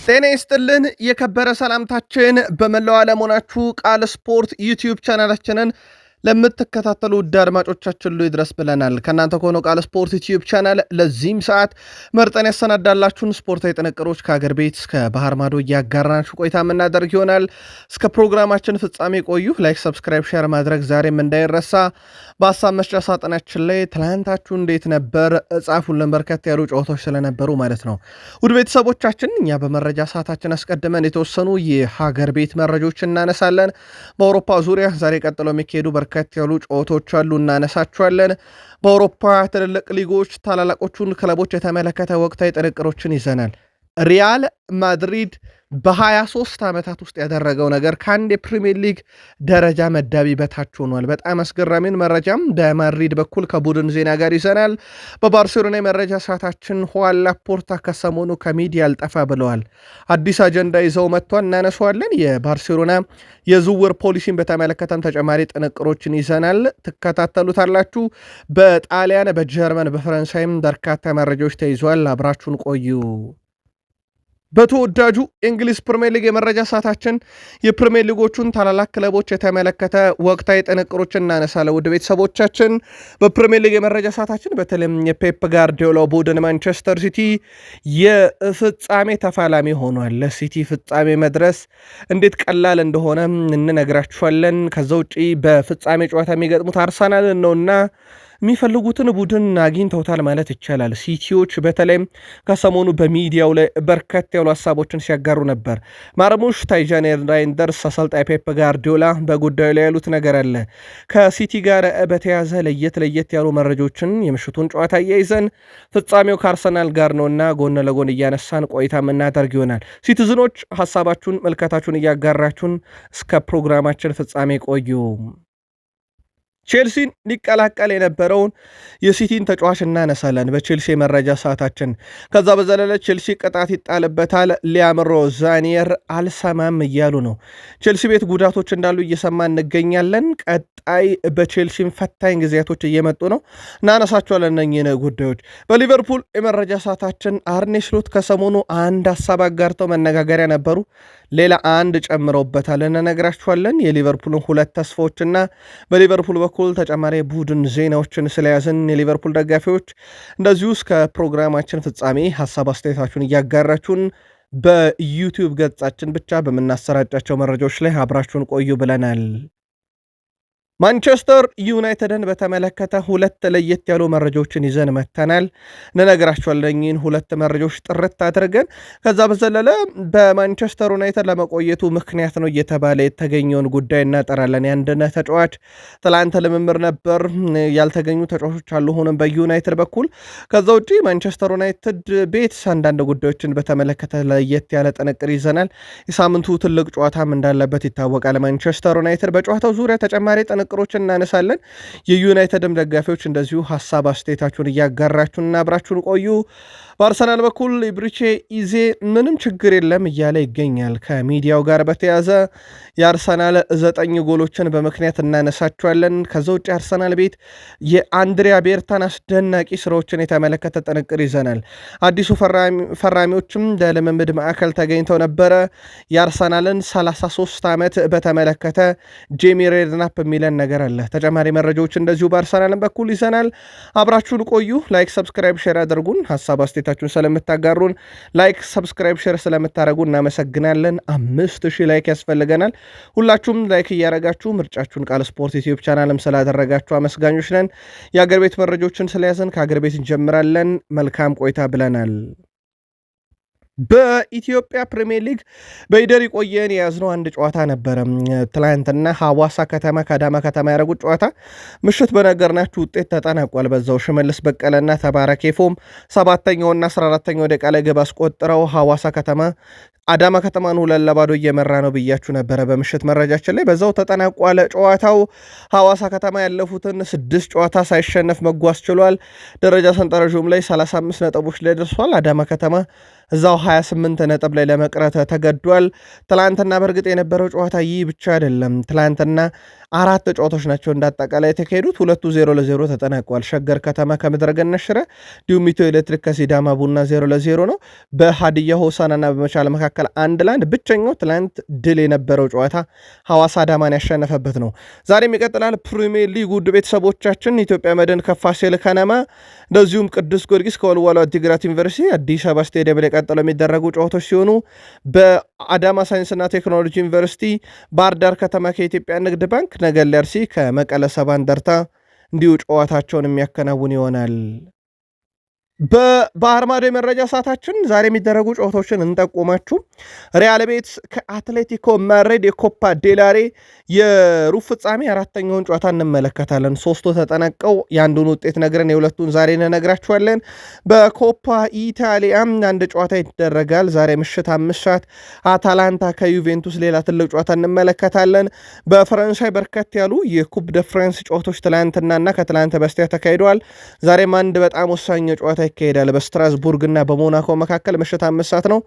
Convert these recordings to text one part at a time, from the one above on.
ጤና ይስጥልን የከበረ ሰላምታችን በመላው ዓለም ሆናችሁ ቃል ስፖርት ዩቲዩብ ቻናላችንን ለምትከታተሉ ውድ አድማጮቻችን ሁሉ ይድረስ ብለናል። ከእናንተ ከሆነው ቃል ስፖርት ዩቲዩብ ቻናል ለዚህም ሰዓት መርጠን ያሰናዳላችሁን ስፖርታዊ ጥንቅሮች ከሀገር ቤት እስከ ባህር ማዶ እያጋራናችሁ ቆይታ የምናደርግ ይሆናል። እስከ ፕሮግራማችን ፍጻሜ ቆዩ። ላይክ፣ ሰብስክራይብ፣ ሼር ማድረግ ዛሬም እንዳይረሳ። በሀሳብ መስጫ ሳጥናችን ላይ ትላንታችሁ እንዴት ነበር ጻፉልን። በርከት ያሉ ጨዋታዎች ስለነበሩ ማለት ነው። ውድ ቤተሰቦቻችን እኛ በመረጃ ሰዓታችን አስቀድመን የተወሰኑ የሀገር ቤት መረጃዎች እናነሳለን። በአውሮፓ ዙሪያ ዛሬ ቀጥለው የሚካሄዱ በርከት ያሉ ጨዋታዎች አሉ፣ እናነሳቸዋለን። በአውሮፓ ትልልቅ ሊጎች ታላላቆቹን ክለቦች የተመለከተ ወቅታዊ ጥንቅሮችን ይዘናል። ሪያል ማድሪድ በ23 ዓመታት ውስጥ ያደረገው ነገር ከአንድ የፕሪሚየር ሊግ ደረጃ መዳቢ በታች ሆኗል። በጣም አስገራሚን መረጃም በማድሪድ በኩል ከቡድን ዜና ጋር ይዘናል። በባርሴሎና የመረጃ ሰዓታችን ሁዋን ላፖርታ ከሰሞኑ ከሚዲያ አልጠፋ ብለዋል። አዲስ አጀንዳ ይዘው መጥቷል፣ እናነሷለን። የባርሴሎና የዝውውር ፖሊሲን በተመለከተም ተጨማሪ ጥንቅሮችን ይዘናል፣ ትከታተሉታላችሁ። በጣሊያን፣ በጀርመን፣ በፈረንሳይም በርካታ መረጃዎች ተይዟል። አብራችሁን ቆዩ። በተወዳጁ የእንግሊዝ ፕሪሚየር ሊግ የመረጃ ሰዓታችን የፕሪሚየር ሊጎቹን ታላላቅ ክለቦች የተመለከተ ወቅታዊ ጥንቅሮችን እናነሳለን። ውድ ቤተሰቦቻችን በፕሪሚየር ሊግ የመረጃ ሰዓታችን በተለይም የፔፕ ጋርዲዮላ ቡድን ማንቸስተር ሲቲ የፍጻሜ ተፋላሚ ሆኗል። ለሲቲ ፍጻሜ መድረስ እንዴት ቀላል እንደሆነ እንነግራችኋለን። ከዛ ውጪ በፍጻሜ ጨዋታ የሚገጥሙት አርሰናል ነውና የሚፈልጉትን ቡድን አግኝተውታል ማለት ይቻላል። ሲቲዎች በተለይም ከሰሞኑ በሚዲያው ላይ በርከት ያሉ ሀሳቦችን ሲያጋሩ ነበር። ማርሙሽ ታይጃን ራይንደርስ አሰልጣኝ ፔፕ ጋርዲዮላ በጉዳዩ ላይ ያሉት ነገር አለ። ከሲቲ ጋር በተያዘ ለየት ያሉ መረጃዎችን የምሽቱን ጨዋታ እያይዘን ፍጻሜው ከአርሰናል ጋር ነውና ጎን ለጎን እያነሳን ቆይታ የምናደርግ ይሆናል። ሲቲዝኖች ሀሳባችሁን መልከታችሁን እያጋራችሁን እስከ ፕሮግራማችን ፍጻሜ ቆዩ። ቼልሲን ሊቀላቀል የነበረውን የሲቲን ተጫዋች እናነሳለን በቼልሲ መረጃ ሰዓታችን። ከዛ በዘለለ ቼልሲ ቅጣት ይጣልበታል። ሊያም ሮዛኒየር አልሰማም እያሉ ነው። ቼልሲ ቤት ጉዳቶች እንዳሉ እየሰማ እንገኛለን። ቀጣይ በቼልሲን ፈታኝ ጊዜያቶች እየመጡ ነው፣ እናነሳቸዋለን እነኝህን ጉዳዮች። በሊቨርፑል የመረጃ ሰዓታችን አርኔ ስሎት ከሰሞኑ አንድ ሀሳብ አጋርተው መነጋገሪያ ነበሩ። ሌላ አንድ ጨምረውበታል፣ እንነግራችኋለን። የሊቨርፑልን ሁለት ተስፋዎችና በሊቨርፑል በኩል ተጨማሪ ቡድን ዜናዎችን ስለያዝን የሊቨርፑል ደጋፊዎች እንደዚሁ እስከ ፕሮግራማችን ፍጻሜ ሀሳብ አስተያየታችሁን እያጋራችሁን በዩቲዩብ ገጻችን ብቻ በምናሰራጫቸው መረጃዎች ላይ አብራችሁን ቆዩ ብለናል። ማንቸስተር ዩናይትድን በተመለከተ ሁለት ለየት ያሉ መረጃዎችን ይዘን መተናል፣ እንነግራችኋለን። እኚህን ሁለት መረጃዎች ጥርት አድርገን ከዛ በዘለለ በማንቸስተር ዩናይትድ ለመቆየቱ ምክንያት ነው እየተባለ የተገኘውን ጉዳይ እናጠራለን። የአንድነት ተጫዋች ትላንት ልምምር ነበር፣ ያልተገኙ ተጫዋቾች አሉ ሆነም በዩናይትድ በኩል። ከዛ ውጪ ማንቸስተር ዩናይትድ ቤት አንዳንድ ጉዳዮችን በተመለከተ ለየት ያለ ጥንቅር ይዘናል። የሳምንቱ ትልቅ ጨዋታም እንዳለበት ይታወቃል። ማንቸስተር ዩናይትድ በጨዋታው ዙሪያ ተጨማሪ ጥንቅሮችን እናነሳለን። የዩናይትድም ደጋፊዎች እንደዚሁ ሀሳብ አስተያየታችሁን እያጋራችሁን አብራችሁን ቆዩ። በአርሰናል በኩል ኢብሪቼ ኢዜ ምንም ችግር የለም እያለ ይገኛል። ከሚዲያው ጋር በተያዘ የአርሰናል 9 ጎሎችን በምክንያት እናነሳቸዋለን። ከዛ ውጭ አርሰናል ቤት የአንድሪያ ቤርታን አስደናቂ ስራዎችን የተመለከተ ጥንቅር ይዘናል። አዲሱ ፈራሚዎችም ለልምምድ ማዕከል ተገኝተው ነበረ። የአርሰናልን 33 ዓመት በተመለከተ ጄሚ ሬድናፕ የሚለን ነገር አለ። ተጨማሪ መረጃዎች እንደዚሁ በአርሰናልን በኩል ይዘናል። አብራችሁን ቆዩ። ላይክ፣ ሰብስክራይብ፣ ሼር አድርጉን። ሀሳብ አስተያየታችሁን ስለምታጋሩን ላይክ፣ ሰብስክራይብ፣ ሼር ስለምታደርጉ እናመሰግናለን። 5000 ላይክ ያስፈልገናል። ሁላችሁም ላይክ እያረጋችሁ ምርጫችሁን ቃል ስፖርት ዩቲዩብ ቻናልም ስላደረጋችሁ አመስጋኞች ነን። የአገር ቤት መረጃዎችን ስለያዘን ከአገር ቤት እንጀምራለን። መልካም ቆይታ ብለናል። በኢትዮጵያ ፕሪሚየር ሊግ በይደር ቆየን የያዝነው አንድ ጨዋታ ነበረ። ትላንትና ሐዋሳ ከተማ ከአዳማ ከተማ ያደረጉት ጨዋታ ምሽት በነገርናችሁ ውጤት ተጠናቋል። በዛው ሽመልስ በቀለና ተባረክ ፎም 7ኛውና 14ኛው ደቂቃ ላይ ግብ አስቆጥረው ሐዋሳ ከተማ አዳማ ከተማን 2-0 እየመራ ነው ብያችሁ ነበረ በምሽት መረጃችን ላይ። በዛው ተጠናቋል ጨዋታው። ሐዋሳ ከተማ ያለፉትን 6 ጨዋታ ሳይሸነፍ መጓዝ ችሏል። ደረጃ ሰንጠረዡም ላይ 35 ነጥቦች ላይ ደርሷል። አዳማ ከተማ እዛው 28 ነጥብ ላይ ለመቅረት ተገዷል። ትላንትና በእርግጥ የነበረው ጨዋታ ይህ ብቻ አይደለም። ትላንትና 4 ጨዋታዎች ናቸው እንዳጠቃላይ የተካሄዱት። 2-0 ተጠናቀዋል። ሸገር ከተማ ከምድረገነት ሽረ፣ እንዲሁም ኢትዮ ኤሌክትሪክ ከሲዳማ ቡና 0-0 ነው። በሀዲያ ሆሳዕናና በመቻል መካከል 1-1። ብቸኛው ትላንት ድል የነበረው ጨዋታ ሐዋሳ አዳማን ያሸነፈበት ነው። ዛሬም ይቀጥላል ፕሪሚየር ሊግ። ውድ ቤተሰቦቻችን ኢትዮጵያ መድን ከፋሲል ከነማ፣ እንደዚሁም ቅዱስ ጊዮርጊስ ከወልዋሎ ዓዲግራት ዩኒቨርሲቲ አዲስ አበባ ስቴዲየም ላይ ቀጥለው የሚደረጉ ጨዋታዎች ሲሆኑ በአዳማ ሳይንስና ቴክኖሎጂ ዩኒቨርሲቲ፣ ባህር ዳር ከተማ ከኢትዮጵያ ንግድ ባንክ፣ ነገሌ አርሲ ከመቀለ ሰባ እንደርታ እንዲሁ ጨዋታቸውን የሚያከናውን ይሆናል። በባህር ማዶ የመረጃ ሰዓታችን ዛሬ የሚደረጉ ጨዋታዎችን እንጠቁማችሁ። ሪያል ቤት ከአትሌቲኮ ማድሪድ የኮፓ ዴላሬ የሩብ ፍጻሜ አራተኛውን ጨዋታ እንመለከታለን። 3ቱ ተጠናቀው የአንዱን ውጤት ነግረን የሁለቱን ዛሬ እንነግራችኋለን። በኮፓ ኢታሊያም አንድ ጨዋታ ይደረጋል ዛሬ ምሽት 5 ሰዓት አታላንታ ከዩቬንቱስ ሌላ ትልቅ ጨዋታ እንመለከታለን። በፈረንሳይ በርከት ያሉ የኩፕ ደ ፍራንስ ጨዋታዎች ትላንትናና ከትላንት በስቲያ ተካሂደዋል። ዛሬም አንድ በጣም ወሳኝ ጨዋታ ይካሄዳል በስትራስቡርግ እና በሞናኮ መካከል ምሽት 5 ሰዓት ነው።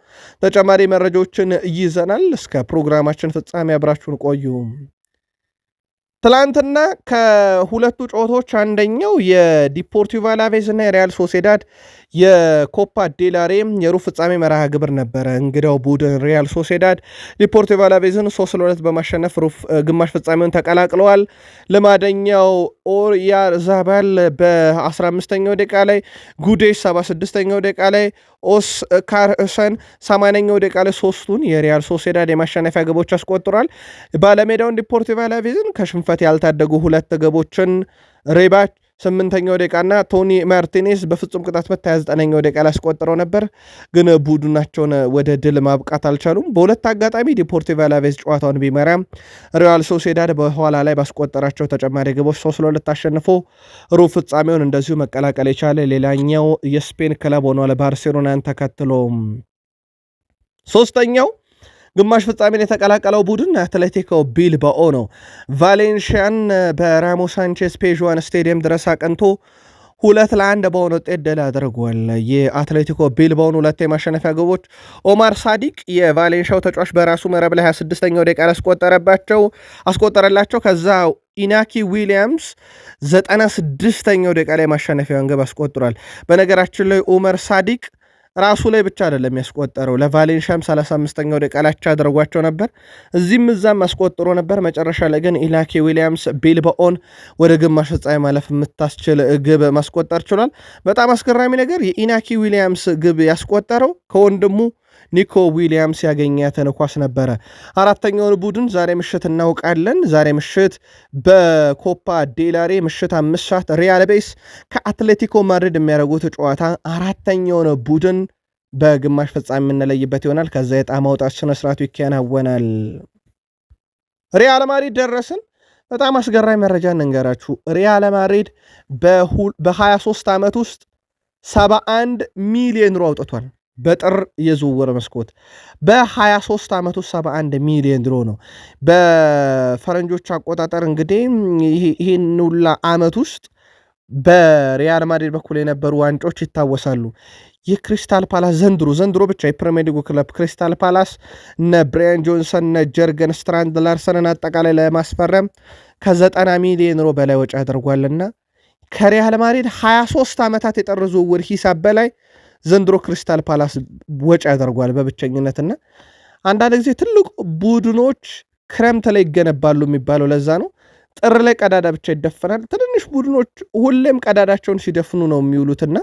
ተጨማሪ መረጃዎችን ይዘናል። እስከ ፕሮግራማችን ፍጻሜ አብራችሁን ቆዩ። ትላንትና ከሁለቱ ጨዋታዎች አንደኛው የዲፖርቲቮ አላቬዝ እና የሪያል ሶሴዳድ የኮፓ ዴላሬ የሩብ ፍጻሜ መርሃ ግብር ነበረ። እንግዳው ቡድን ሪያል ሶሴዳድ ዲፖርቲቮ አላቬዝን 3-2 በማሸነፍ ግማሽ ፍጻሜውን ተቀላቅለዋል። ልማደኛው ኦያርዛባል በ15ኛው ደቂቃ ላይ፣ ጉዴሽ 76ኛው ደቂቃ ላይ፣ ኦስካርሰን 80ኛው ደቂቃ ላይ ሶስቱን የሪያል ሶሴዳድ የማሸነፊያ ግቦች አስቆጥሯል። ባለሜዳውን ዲፖርቲቮ አላቬዝን ከሽንፈት ያልታደጉ ሁለት ግቦችን ሬባች 8ኛው ደቂቃና ቶኒ ማርቲኔዝ በፍጹም ቅጣት ምት 29ኛው ደቂቃ ላይ አስቆጥረው ነበር፣ ግን ቡድናቸውን ወደ ድል ማብቃት አልቻሉም። በሁለት አጋጣሚ ዲፖርቲቮ አላቬዝ ጨዋታውን ቢመራም ሪያል ሶሴዳድ በኋላ ላይ ባስቆጠራቸው ተጨማሪ ግቦች 3-2 አሸንፎ ሩብ ፍጻሜውን እንደዚሁ መቀላቀል የቻለ ሌላኛው የስፔን ክለብ ሆኗል ባርሴሎናን ተከትሎ። ሶስተኛው ግማሽ ፍጻሜን የተቀላቀለው ቡድን አትሌቲኮ ቢልባኦ ነው። ቫሌንሺያን በራሞስ ሳንቼዝ ፔዥዋን ስቴዲየም ድረስ አቀንቶ 2-1 በሆነ ውጤት ድል አድርጓል። የአትሌቲኮ ቢልባኦን ሁለት የማሸነፊያ ግቦች ኦማር ሳዲቅ የቫሌንሺያው ተጫዋች በራሱ መረብ ላይ 26ኛው ደቂቃ አስቆጠረላቸው። ከዛ ኢናኪ ዊሊያምስ 96ኛው ደቂቃ ላይ ማሸነፊያውን ግብ አስቆጥሯል። በነገራችን ላይ ኦማር ሳዲቅ ራሱ ላይ ብቻ አይደለም ያስቆጠረው፣ ለቫሌንሺያም 35ኛው ደቂቃ ላይ አድርጓቸው ነበር። እዚህም እዛም አስቆጥሮ ነበር። መጨረሻ ላይ ግን ኢናኪ ዊሊያምስ ቢልባኦን ወደ ግማሽ ፍጻሜ ማለፍ የምታስችል ግብ ማስቆጠር ችሏል። በጣም አስገራሚ ነገር የኢናኪ ዊሊያምስ ግብ ያስቆጠረው ከወንድሙ ኒኮ ዊሊያምስ ያገኛትን ኳስ ነበረ። አራተኛውን ቡድን ዛሬ ምሽት እናውቃለን። ዛሬ ምሽት በኮፓ ዴላሬ ምሽት 5 ሰዓት ሪያል ቤስ ከአትሌቲኮ ማድሪድ የሚያደርጉት ጨዋታ አራተኛውን ቡድን በግማሽ ፍጻሜ የምንለይበት ይሆናል። ከዛ የዕጣ ማውጣት ስነስርዓቱ ይከናወናል። ሪያል ማድሪድ ደረስን። በጣም አስገራሚ መረጃ እንንገራችሁ። ሪያል ማድሪድ በ23 ዓመት ውስጥ 71 ሚሊዮን ዩሮ አውጥቷል። በጥር የዝውውር መስኮት በ23 ዓመቱ 71 ሚሊዮን ዩሮ ነው። በፈረንጆች አቆጣጠር እንግዲህ ይህን ሁላ ዓመት ውስጥ በሪያል ማድሪድ በኩል የነበሩ ዋንጮች ይታወሳሉ። የክሪስታል ፓላስ ዘንድሮ ብቻ የፕሪሚየር ሊጉ ክለብ ክሪስታል ፓላስ እነ ብራያን ጆንሰን እነ ጀርገን ስትራንድ ላርሰንን አጠቃላይ ለማስፈረም ከ90 ሚሊዮን ዩሮ በላይ ወጪ አድርጓልና ከሪያል ማድሪድ 23 ዓመታት የጥር ዝውውር ሂሳብ በላይ ዘንድሮ ክሪስታል ፓላስ ወጪ ያደርጓል በብቸኝነትና አንዳንድ ጊዜ ትልቅ ቡድኖች ክረምት ላይ ይገነባሉ የሚባለው ለዛ ነው። ጥር ላይ ቀዳዳ ብቻ ይደፈናል። ትንንሽ ቡድኖች ሁሌም ቀዳዳቸውን ሲደፍኑ ነው የሚውሉትና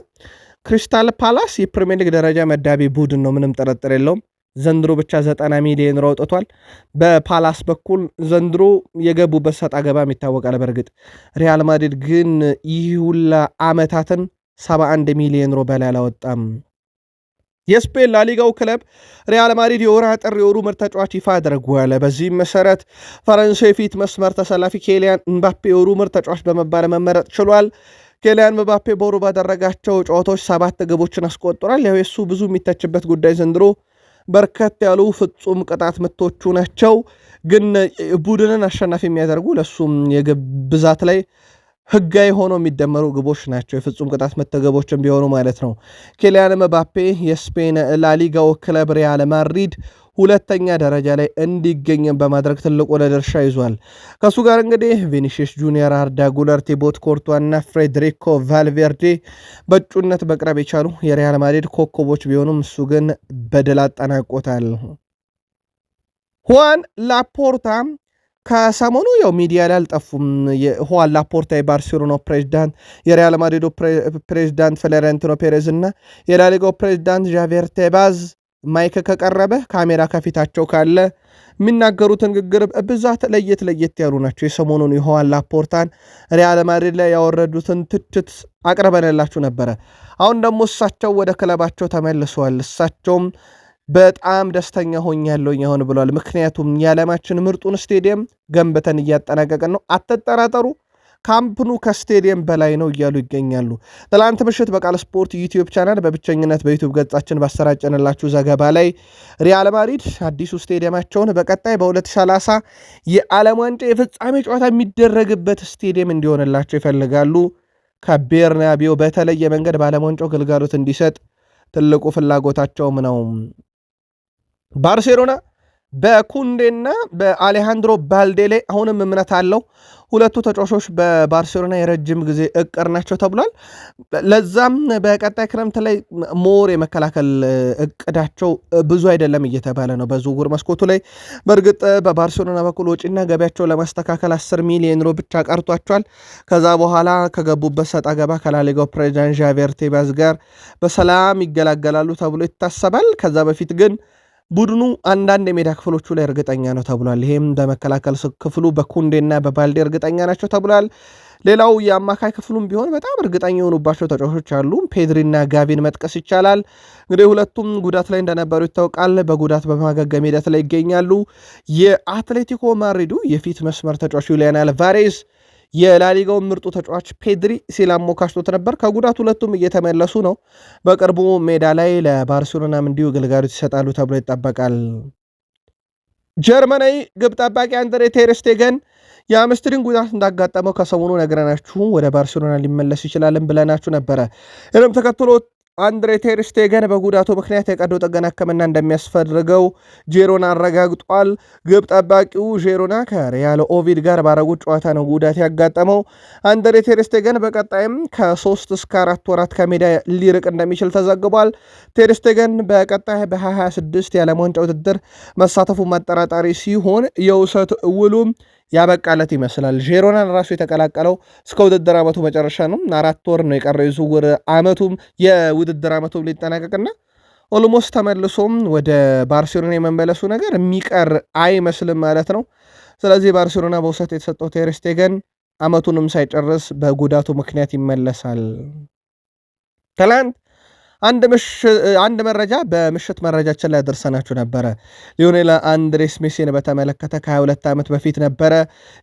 ክሪስታል ፓላስ የፕሪሚየር ሊግ ደረጃ መዳቢ ቡድን ነው፣ ምንም ጥርጥር የለውም። ዘንድሮ ብቻ 90 ሚሊዮን ዩሮ አውጥቷል። በፓላስ በኩል ዘንድሮ የገቡበት ሰጣ ገባም ይታወቃል። በእርግጥ ሪያል ማድሪድ ግን ይህ ሁላ ዓመታትን 71 ሚሊዮን ዩሮ በላይ አላወጣም። የስፔን ላሊጋው ክለብ ሪያል ማድሪድ የወርሃ ጥር የወሩ ምርጥ ተጫዋች ይፋ አድርጓል። በዚህም መሰረት ፈረንሳይ ፊት መስመር ተሰላፊ ኬሊያን ምባፔ የወሩ ምርጥ ተጫዋች በመባል መመረጥ ችሏል። ኬሊያን ምባፔ በወሩ ባደረጋቸው ጨዋታዎች 7 ግቦችን አስቆጥሯል። ያው የሱ ብዙ የሚተችበት ጉዳይ ዘንድሮ በርከት ያሉ ፍጹም ቅጣት ምቶቹ ናቸው፣ ግን ቡድንን አሸናፊ የሚያደርጉ ለሱም የግብ ብዛት ላይ ህጋዊ ሆኖ የሚደመሩ ግቦች ናቸው። የፍጹም ቅጣት ምት ግቦችም ቢሆኑ ማለት ነው። ኬሊያን ምባፔ የስፔን ላሊጋው ክለብ ሪያል ማድሪድ ሁለተኛ ደረጃ ላይ እንዲገኝም በማድረግ ትልቁ ድርሻ ይዟል። ከእሱ ጋር እንግዲህ ቪኒሺየስ ጁኒየር፣ አርዳ ጉለር፣ ቲቦት ኮርቷ እና ፍሬድሪኮ ቫልቬርዴ በእጩነት መቅረብ የቻሉ የሪያል ማድሪድ ኮከቦች ቢሆኑም እሱ ግን በድል አጠናቆታል። ሁዋን ላፖርታ ከሰሞኑ ያው ሚዲያ ላይ አልጠፉም። ሁዋን ላፖርታ የባርሴሎና ፕሬዚዳንት፣ የሪያል ማድሪዶ ፕሬዚዳንት ፍሎሬንቲኖ ፔሬዝ እና የላሊጋው ፕሬዚዳንት ዣቪየር ቴባዝ ማይክ ከቀረበ ካሜራ ከፊታቸው ካለ የሚናገሩት ንግግር ብዛት ለየት ያሉ ናቸው። የሰሞኑን የሁዋን ላፖርታን ሪያል ማድሪድ ላይ ያወረዱትን ትችት አቅርበንላችሁ ነበረ። አሁን ደግሞ እሳቸው ወደ ክለባቸው ተመልሰዋል። እሳቸውም በጣም ደስተኛ ሆኛለሁኝ አሁን ብለዋል። ምክንያቱም የዓለማችን ምርጡን ስቴዲየም ገንብተን እያጠናቀቅን ነው፣ አትጠራጠሩ፣ ካምፕኑ ከስቴዲየም በላይ ነው እያሉ ይገኛሉ። ትላንት ምሽት በቃል ስፖርት ዩቲዩብ ቻናል በብቸኝነት በዩቲዩብ ገጻችን ባሰራጨንላችሁ ዘገባ ላይ ሪያል ማድሪድ አዲሱ ስቴዲየማቸውን በቀጣይ በ2030 የዓለም ዋንጫ የፍጻሜ ጨዋታ የሚደረግበት ስቴዲየም እንዲሆንላቸው ይፈልጋሉ። ከቤርናቢዮ በተለየ መንገድ በዓለም ዋንጫው ግልጋሎት እንዲሰጥ ትልቁ ፍላጎታቸውም ነው። ባርሴሎና በኩንዴና በአሌሃንድሮ ባልዴ ላይ አሁንም እምነት አለው። ሁለቱ ተጫዋቾች በባርሴሎና የረጅም ጊዜ እቅር ናቸው ተብሏል። ለዛም በቀጣይ ክረምት ላይ ሞር የመከላከል እቅዳቸው ብዙ አይደለም እየተባለ ነው በዝውውር መስኮቱ ላይ። በእርግጥ በባርሴሎና በኩል ወጪና ገቢያቸው ለማስተካከል 10 ሚሊዮን ዩሮ ብቻ ቀርቷቸዋል። ከዛ በኋላ ከገቡበት ሰጣ ገባ ከላሊጋው ፕሬዚዳንት ዣቪየር ቴባዝ ጋር በሰላም ይገላገላሉ ተብሎ ይታሰባል። ከዛ በፊት ግን ቡድኑ አንዳንድ የሜዳ ክፍሎቹ ላይ እርግጠኛ ነው ተብሏል። ይሄም በመከላከል ክፍሉ በኩንዴና በባልዴ እርግጠኛ ናቸው ተብሏል። ሌላው የአማካይ ክፍሉም ቢሆን በጣም እርግጠኛ የሆኑባቸው ተጫዋቾች አሉ። ፔድሪና ጋቪን መጥቀስ ይቻላል። እንግዲህ ሁለቱም ጉዳት ላይ እንደነበሩ ይታወቃል። በጉዳት በማገገም ሂደት ላይ ይገኛሉ። የአትሌቲኮ ማድሪዱ የፊት መስመር ተጫዋች ዩሊያን አልቫሬዝ የላሊጋውን ምርጡ ተጫዋች ፔድሪ ሲላሞካሽቶት ነበር። ከጉዳት ሁለቱም እየተመለሱ ነው። በቅርቡ ሜዳ ላይ ለባርሴሎናም እንዲሁ ግልጋሎት ይሰጣሉ ተብሎ ይጠበቃል። ጀርመናዊ ግብ ጠባቂ አንድሬ ቴር ስቴገን የአምስትሪንግ ጉዳት እንዳጋጠመው ከሰሞኑ ነግረናችሁ ወደ ባርሴሎና ሊመለስ ይችላልን ብለናችሁ ነበረ። ይህንም ተከትሎ አንድሬ ቴር ስቴገን በጉዳቱ ምክንያት የቀዶ ጥገና ሕክምና እንደሚያስፈልገው ጄሮና አረጋግጧል። ግብ ጠባቂው ጄሮና ከሪያል ኦቪድ ጋር ባረጉት ጨዋታ ነው ጉዳት ያጋጠመው። አንድሬ ቴር ስቴገን በቀጣይም ከ3 እስከ 4 ወራት ከሜዳ ሊርቅ እንደሚችል ተዘግቧል። ቴር ስቴገን በቀጣይ በ2026 የዓለም ዋንጫ ውድድር መሳተፉ ማጠራጣሪ ሲሆን የውሰት ውሉም ያበቃለት ይመስላል። ጄሮናን ራሱ የተቀላቀለው እስከ ውድድር ዓመቱ መጨረሻ ነው። 4 ወር ነው የቀረው የዝውውር ዓመቱም የውድድር ዓመቱም ሊጠናቀቅና ኦልሞስት ተመልሶም ወደ ባርሴሎና የመመለሱ ነገር የሚቀር አይመስልም ማለት ነው። ስለዚህ ባርሴሎና በውሰት የተሰጠው ቴር ስቴገን ዓመቱንም ሳይጨርስ በጉዳቱ ምክንያት ይመለሳል። ትላንት አንድ መረጃ በምሽት መረጃችን ላይ ደርሰናችሁ ነበረ። ሊዮኔል አንድሬስ ሜሲን በተመለከተ ከ22 ዓመት በፊት ነበረ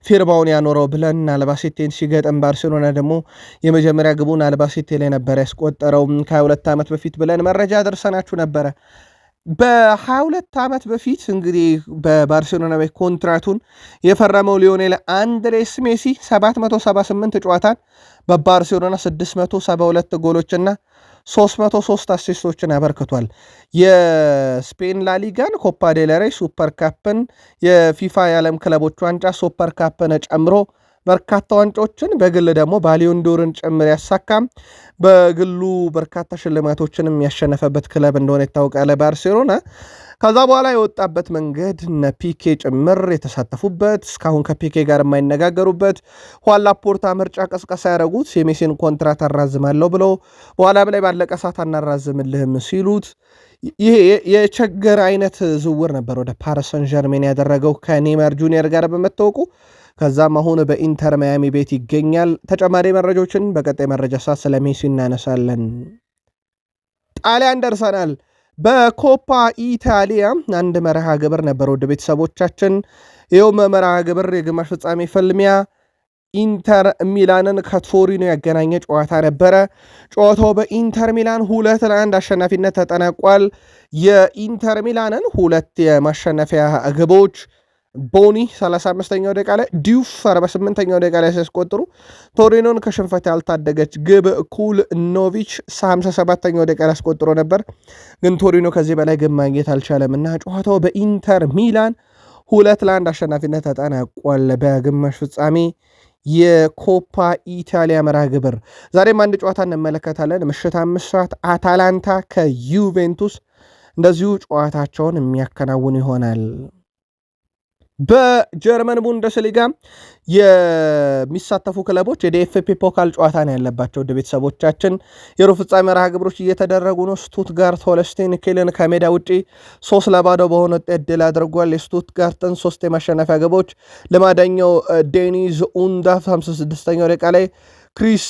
ፊርማውን ያኖረው ብለን አልባሲቴን ሲገጥም ባርሴሎና ደግሞ የመጀመሪያ ግቡን አልባሲቴ ላይ ነበር ያስቆጠረው ከ22 ዓመት በፊት ብለን መረጃ ደርሰናችሁ ነበረ። በ22 ዓመት በፊት እንግዲህ በባርሴሎና ቤት ኮንትራቱን የፈረመው ሊዮኔል አንድሬስ ሜሲ 778 ጨዋታን በባርሴሎና 672 ጎሎችና 303 አሲስቶችን አበርክቷል። የስፔን ላሊጋን፣ ኮፓ ዴልሬይ፣ ሱፐር ካፕን፣ የፊፋ የዓለም ክለቦች ዋንጫ ሱፐር ካፕን ጨምሮ በርካታ ዋንጫዎችን በግል ደግሞ ባሊዮን ዶርን ጭምር ያሳካም በግሉ በርካታ ሽልማቶችንም ያሸነፈበት ክለብ እንደሆነ ይታወቃል ባርሴሎና። ከዛ በኋላ የወጣበት መንገድ እነ ፒኬ ጭምር የተሳተፉበት እስካሁን ከፒኬ ጋር የማይነጋገሩበት ሁዋን ላፖርታ ምርጫ ቀስቀሳ ያደረጉት የሜሲን ኮንትራት አራዝማለሁ ብለው በኋላም ላይ ባለቀ ሰዓት አናራዝምልህም ሲሉት ይሄ የቸገር አይነት ዝውውር ነበር ወደ ፓሪስ ሰን ዠርሜን ያደረገው ከኔይማር ጁኒየር ጋር በመታወቁ። ከዛም አሁን በኢንተር ማያሚ ቤት ይገኛል። ተጨማሪ መረጃዎችን በቀጣይ መረጃ ሰዓት ስለ ሜሲ እናነሳለን። ጣሊያን ደርሰናል። በኮፓ ኢታሊያ አንድ መርሃ ግብር ነበር ወደ ቤተሰቦቻችን። ይኸውም መርሃ ግብር የግማሽ ፍጻሜ ፍልሚያ ኢንተር ሚላንን ከቶሪኖ ያገናኘ ጨዋታ ነበረ። ጨዋታው በኢንተር ሚላን 2-1 አሸናፊነት ተጠናቋል። የኢንተር ሚላንን 2 የማሸነፊያ ግቦች ቦኒ 35ኛው ደቂቃ ላይ፣ ዲዩፍ 48ኛው ደቂቃ ላይ ሲያስቆጥሩ ቶሪኖን ከሽንፈት ያልታደገች ግብ ኩል ኖቪች 57ኛው ደቂቃ ላይ አስቆጥሮ ነበር። ግን ቶሪኖ ከዚህ በላይ ግብ ማግኘት አልቻለም እና ጨዋታው በኢንተር ሚላን 2-1 አሸናፊነት ተጠናቋል። በግማሽ ፍጻሜ የኮፓ ኢታሊያ መርሃ ግብር ዛሬም አንድ ጨዋታ እንመለከታለን። ምሽት 5 ሰዓት አታላንታ ከዩቬንቱስ እንደዚሁ ጨዋታቸውን የሚያከናውኑ ይሆናል። በጀርመን ቡንደስሊጋ የሚሳተፉ ክለቦች የዲኤፍፒ ፖካል ጨዋታ ነው ያለባቸው። ወደ ቤተሰቦቻችን የሩብ ፍጻሜ መርሃ ግብሮች እየተደረጉ ነው። ስቱትጋርት ሆልስቴን ኪልን ከሜዳ ውጪ 3-0 በሆነ ውጤት ድል አድርጓል። የስቱትጋርትን 3 የማሸነፊያ ግቦች ልማደኛው ዴኒዝ ኡንዳፍ 56ኛው ደቂቃ ላይ፣ ክሪስ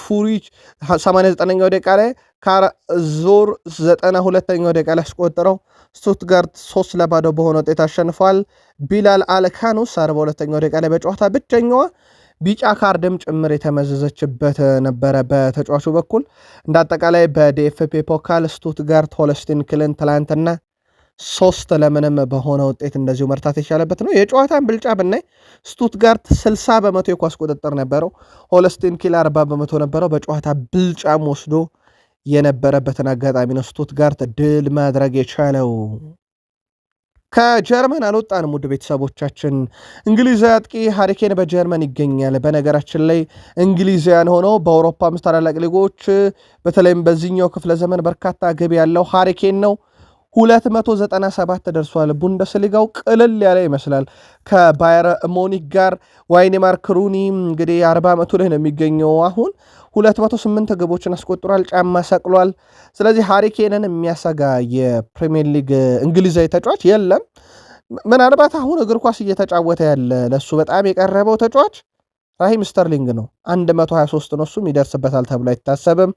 ፉሪች 89ኛው ደቂቃ ላይ፣ ካርዞር 92ኛው ደቂቃ ላይ አስቆጥረው ስቱትጋርት 3-0 በሆነ ውጤት አሸንፏል። ቢላል አልካኑስ 42ኛው ደቂቃ ላይ በጨዋታ ብቸኛዋ ቢጫ ካርድም ጭምር የተመዘዘችበት ነበረ በተጫዋቹ በኩል። እንደ አጠቃላይ በዲኤፍፒ ፖካል ስቱትጋርት ሆልስቲን ክልን ትላንትና 3-0 በሆነ ውጤት እንደዚሁ መርታት የቻለበት ነው። የጨዋታን ብልጫ ብናይ ስቱትጋርት 60 በመቶ የኳስ ቁጥጥር ነበረው፣ ሆልስቲን ኪል 40 በመቶ ነበረው። በጨዋታ ብልጫም ወስዶ የነበረበትን አጋጣሚ ነው ስቱትጋርት ድል ማድረግ የቻለው። ከጀርመን አልወጣንም ውድ ቤተሰቦቻችን። እንግሊዛዊ አጥቂ ሃሪኬን በጀርመን ይገኛል። በነገራችን ላይ እንግሊዛውያን ሆነው በአውሮፓ 5 ታላላቅ ሊጎች በተለይም በዚህኛው ክፍለ ዘመን በርካታ ግብ ያለው ሃሪኬን ነው። 297 ደርሷል። ቡንደስሊጋው ቅልል ያለ ይመስላል ከባየር ሞኒክ ጋር። ዋይኔማርክ ሩኒ እንግዲህ 40 ዓመቱ ላይ ነው የሚገኘው አሁን 208 ግቦችን አስቆጥሯል፣ ጫማ ሰቅሏል። ስለዚህ ሃሪኬንን የሚያሰጋ የፕሪሚየር ሊግ እንግሊዛዊ ተጫዋች የለም። ምናልባት አሁን እግር ኳስ እየተጫወተ ያለ ለሱ በጣም የቀረበው ተጫዋች ራሂም ስተርሊንግ ነው። 123 ነው፣ እሱም ይደርስበታል ተብሎ አይታሰብም።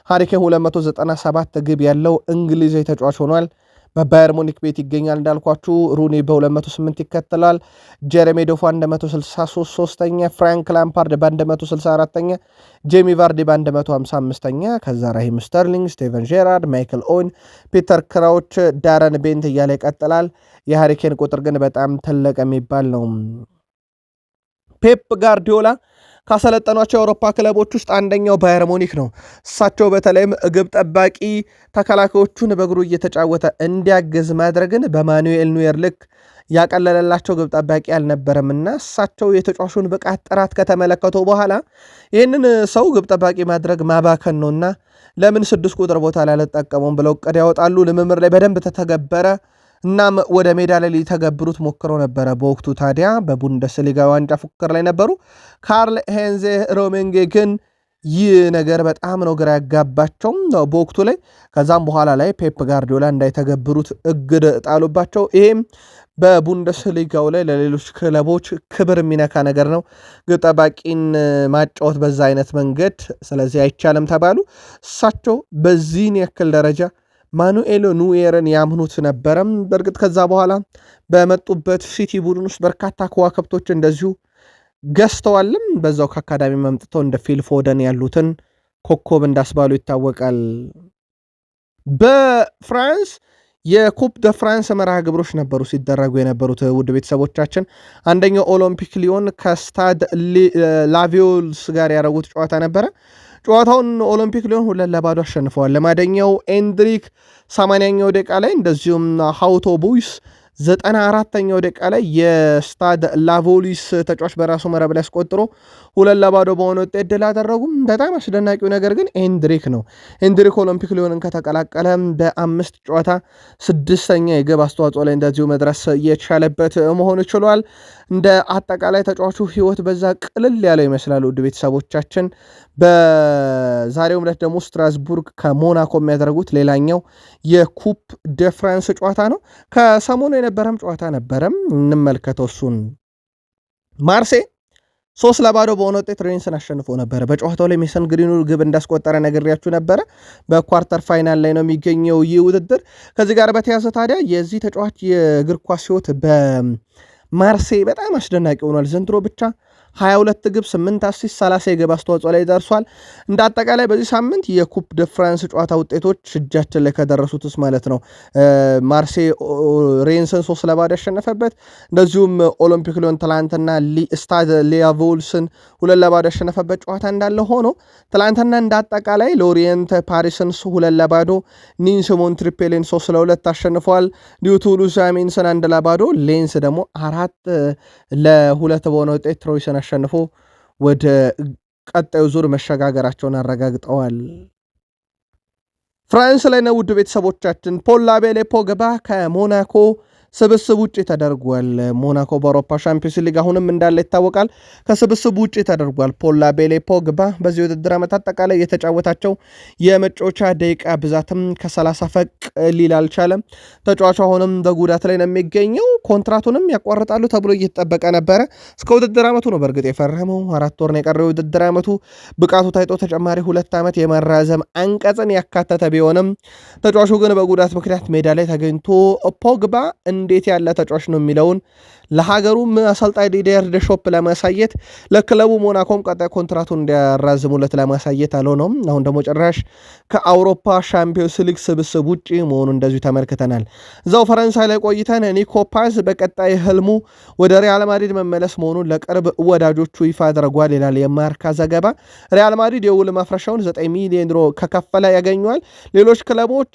ሃሪኬን 297 ግብ ያለው እንግሊዛዊ ተጫዋች ሆኗል። በባየር ሙኒክ ቤት ይገኛል እንዳልኳችሁ። ሩኒ በ208 ይከተላል። ጀረሚ ዶፎ 163 ሶስተኛ፣ ፍራንክ ላምፓርድ በ164ኛ፣ ጄሚ ቫርዲ በ155ኛ፣ ከዛ ራሂም ስተርሊንግ፣ ስቴቨን ጄራርድ፣ ማይክል ኦwen፣ ፒተር ክራውች፣ ዳረን ቤንት እያለ ይቀጥላል። የሃሪኬን ቁጥር ግን በጣም ትልቅ የሚባል ነው። ፔፕ ጋርዲዮላ ካሰለጠኗቸው የአውሮፓ ክለቦች ውስጥ አንደኛው ባየር ሙኒክ ነው። እሳቸው በተለይም ግብ ጠባቂ ተከላካዮቹን በእግሩ እየተጫወተ እንዲያግዝ ማድረግን በማኑኤል ኑየር ልክ ያቀለለላቸው ግብ ጠባቂ አልነበረምና እሳቸው የተጫዋቹን ብቃት ጥራት ከተመለከቱ በኋላ ይህንን ሰው ግብ ጠባቂ ማድረግ ማባከን ነውና ለምን 6 ቁጥር ቦታ ላይ አልጠቀሙም ብለው እቅድ ያወጣሉ። ልምምር ላይ በደንብ ተተገበረ። እናም ወደ ሜዳ ላይ ሊተገብሩት ሞክረው ነበረ። በወቅቱ ታዲያ በቡንደስሊጋ ዋንጫ ፉክክር ላይ ነበሩ። ካርል ሄንዜ ሮሜንጌ ግን ይህ ነገር በጣም ነው ግራ ያጋባቸው በወቅቱ ላይ። ከዛም በኋላ ላይ ፔፕ ጋርዲዮላ እንዳይተገብሩት እግድ ጣሉባቸው። ይሄም በቡንደስሊጋው ላይ ለሌሎች ክለቦች ክብር የሚነካ ነገር ነው፣ ግብ ጠባቂን ማጫወት በዛ አይነት መንገድ፣ ስለዚህ አይቻልም ተባሉ። እሳቸው በዚህን ያክል ደረጃ ማኑኤል ኑየርን ያምኑት ነበረም። በእርግጥ ከዛ በኋላ በመጡበት ሲቲ ቡድን ውስጥ በርካታ ከዋክብቶች እንደዚሁ ገዝተዋልም። በዛው ከአካዳሚ መምጥተው እንደ ፊል ፎደን ያሉትን ኮከብ እንዳስባሉ ይታወቃል። በፍራንስ የኩፕ ደ ፍራንስ መርሃ ግብሮች ነበሩ ሲደረጉ የነበሩት ውድ ቤተሰቦቻችን። አንደኛው ኦሎምፒክ ሊዮን ከስታድ ላቪዮልስ ጋር ያደረጉት ጨዋታ ነበረ። ጨዋታውን ኦሎምፒክ ሊዮን 2-0 አሸንፈዋል። ለማደኛው ኤንድሪክ 80ኛው ደቂቃ ላይ እንደዚሁም ሃውቶ ቡይስ 94ኛው ደቂቃ ላይ የስታድ ላቮሊስ ተጫዋች በራሱ መረብ ላይ አስቆጥሮ 2-0 በሆነ ውጤት ድል አደረጉም። በጣም አስደናቂው ነገር ግን ኤንድሪክ ነው። ኤንድሪክ ኦሎምፒክ ሊዮንን ከተቀላቀለ በ5 ጨዋታ 6ኛ የግብ አስተዋጽኦ ላይ እንደዚሁ መድረስ የቻለበት መሆኑ ችሏል። እንደ አጠቃላይ ተጫዋቹ ህይወት በዛ ቅልል ያለው ይመስላል። ውድ ቤተሰቦቻችን በዛሬው ዕለት ደግሞ ስትራስቡርግ ከሞናኮ የሚያደርጉት ሌላኛው የኩፕ ደ ፍራንስ ጨዋታ ነው። ከሰሞኑ የነበረም ጨዋታ ነበረም፣ እንመልከተው እሱን። ማርሴይ 3-0 በሆነ ውጤት ሬንስን አሸንፎ ነበረ። በጨዋታው ላይ ሜሰን ግሪኑ ግብ እንዳስቆጠረ ነግሬያችሁ ነበረ። በኳርተር ፋይናል ላይ ነው የሚገኘው ይህ ውድድር። ከዚህ ጋር በተያዘ ታዲያ የዚህ ተጫዋች የእግር ኳስ ህይወት በማርሴይ በጣም አስደናቂ ሆኗል። ዘንድሮ ብቻ 22 ግብ 8 አሲስት 30 የግብ አስተዋጽኦ ላይ ደርሷል። እንደ አጠቃላይ በዚህ ሳምንት የኩፕ ደ ፍራንስ ጨዋታ ውጤቶች እጃችን ላይ ከደረሱትስ ማለት ነው ማርሴ ሬንስን 3-0 ያሸነፈበት፣ እንደዚሁም ኦሎምፒክ ሊዮን ትላንትና ስታድ ሊያቮልስን 2-0 ያሸነፈበት ጨዋታ እንዳለ ሆኖ ትላንትና እንደ አጠቃላይ ሎሪየንት ፓሪስን 2-0፣ ኒንስ ሞንትሪፔልን 3-2 አሸንፏል። ቱሉዝ አሜንስን 1-0፣ ሌንስ ደግሞ 4-2 በሆነ ውጤት ትሮይስን አሸንፎ ወደ ቀጣዩ ዙር መሸጋገራቸውን አረጋግጠዋል። ፍራንስ ላይ ነው ውድ ቤተሰቦቻችን። ፖል ላቤሌ ፖግባ ከሞናኮ ስብስብ ውጭ ተደርጓል። ሞናኮ በአውሮፓ ሻምፒዮንስ ሊግ አሁንም እንዳለ ይታወቃል። ከስብስብ ውጭ ተደርጓል። ፖል ላቤሌ ፖግባ በዚህ ውድድር ዓመት አጠቃላይ የተጫወታቸው የመጫወቻ ደቂቃ ብዛትም ከ30 ፈቅ ሊል አልቻለም። ተጫዋቹ አሁንም በጉዳት ላይ ነው የሚገኘው። ኮንትራቱንም ያቋርጣሉ ተብሎ እየተጠበቀ ነበረ። እስከ ውድድር ዓመቱ ነው በእርግጥ የፈረመው። 4 ወር ነው የቀረው ውድድር ዓመቱ። ብቃቱ ታይቶ ተጨማሪ 2 ዓመት የመራዘም አንቀጽን ያካተተ ቢሆንም ተጫዋቹ ግን በጉዳት ምክንያት ሜዳ ላይ ተገኝቶ ፖግባ እንዴት ያለ ተጫዋች ነው የሚለውን ለሀገሩም አሰልጣኝ ዲዲየር ደሾፕ ለማሳየት ለክለቡ ሞናኮም ቀጣይ ኮንትራቱን እንዲያራዝሙለት ለማሳየት አልሆነም። አሁን ደግሞ ጭራሽ ከአውሮፓ ሻምፒዮንስ ሊግ ስብስብ ውጭ መሆኑ እንደዚሁ ተመልክተናል። እዛው ፈረንሳይ ላይ ቆይተን ኒኮ ፓዝ በቀጣይ ህልሙ ወደ ሪያል ማድሪድ መመለስ መሆኑን ለቅርብ ወዳጆቹ ይፋ አድርጓል ይላል የማርካ ዘገባ። ሪያል ማድሪድ የውል ማፍረሻውን 9 ሚሊዮን ዩሮ ከከፈለ ያገኘዋል። ሌሎች ክለቦች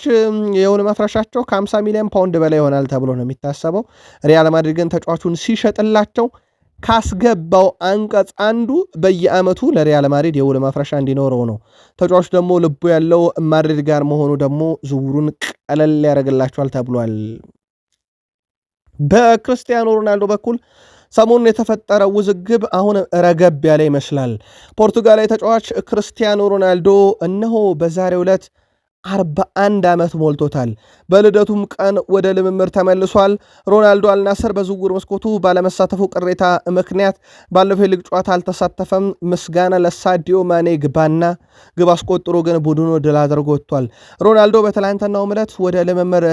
የውል ማፍረሻቸው ከ50 ሚሊዮን ፓውንድ በላይ ይሆናል ተብሎ ነው የሚታሰበው። ሪያል ማድሪድ ግን ተጫዋቹን ሲሸጥላቸው ካስገባው አንቀጽ አንዱ በየዓመቱ ለሪያል ማድሪድ የውል ማፍረሻ እንዲኖረው ነው። ተጫዋቹ ደግሞ ልቡ ያለው ማድሪድ ጋር መሆኑ ደግሞ ዝውውሩን ቀለል ያደርግላቸዋል ተብሏል። በክርስቲያኖ ሮናልዶ በኩል ሰሞኑን የተፈጠረው ውዝግብ አሁን ረገብ ያለ ይመስላል። ፖርቱጋላዊ ተጫዋች ክርስቲያኖ ሮናልዶ እነሆ በዛሬው ዕለት 41 ዓመት ሞልቶታል። በልደቱም ቀን ወደ ልምምድ ተመልሷል። ሮናልዶ አልናስር በዝውውር መስኮቱ ባለመሳተፉ ቅሬታ ምክንያት ባለፈው የሊግ ጨዋታ አልተሳተፈም። ምስጋና ለሳዲዮ ማኔ ግብ አስቆጥሮ ግን ቡድኑ ድል አድርጎ ወጥቷል። ሮናልዶ በትላንትናው ዕለት ወደ ልምምድ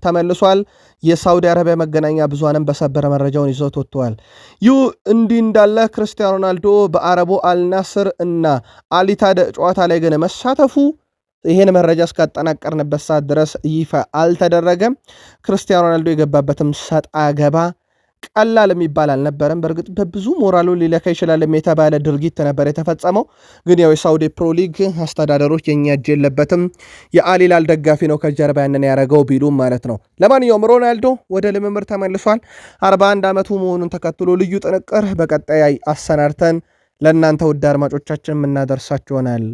ተመልሷል። የሳውዲ አረቢያ መገናኛ ብዙሃንም በሰበር መረጃውን ይዘው ወጥተዋል። ይህ እንዲህ እንዳለ ክርስቲያኖ ሮናልዶ በአረቡ አልናስር እና አሊታድ ጨዋታ ላይ ግን መሳተፉ ይህን መረጃ እስካጠናቀርንበት ሰዓት ድረስ ይፋ አልተደረገም። ክርስቲያኖ ሮናልዶ የገባበትም ሰጣ ገባ ቀላል የሚባል አልነበረም። በእርግጥ በብዙ ሞራሉ ሊለካ ይችላል የተባለ ድርጊት ነበር የተፈጸመው። ግን ያው የሳውዲ ፕሮ ሊግ አስተዳደሮች የኛ እጅ የለበትም፣ የአሊላል ደጋፊ ነው ከጀርባ ያንን ያደረገው ቢሉም ማለት ነው። ለማንኛውም ሮናልዶ ወደ ልምምድ ተመልሷል። 41 ዓመቱ መሆኑን ተከትሎ ልዩ ጥንቅር በቀጣይ አሰናድተን ለእናንተ ውድ አድማጮቻችን የምናደርሳችሁ ይሆናል።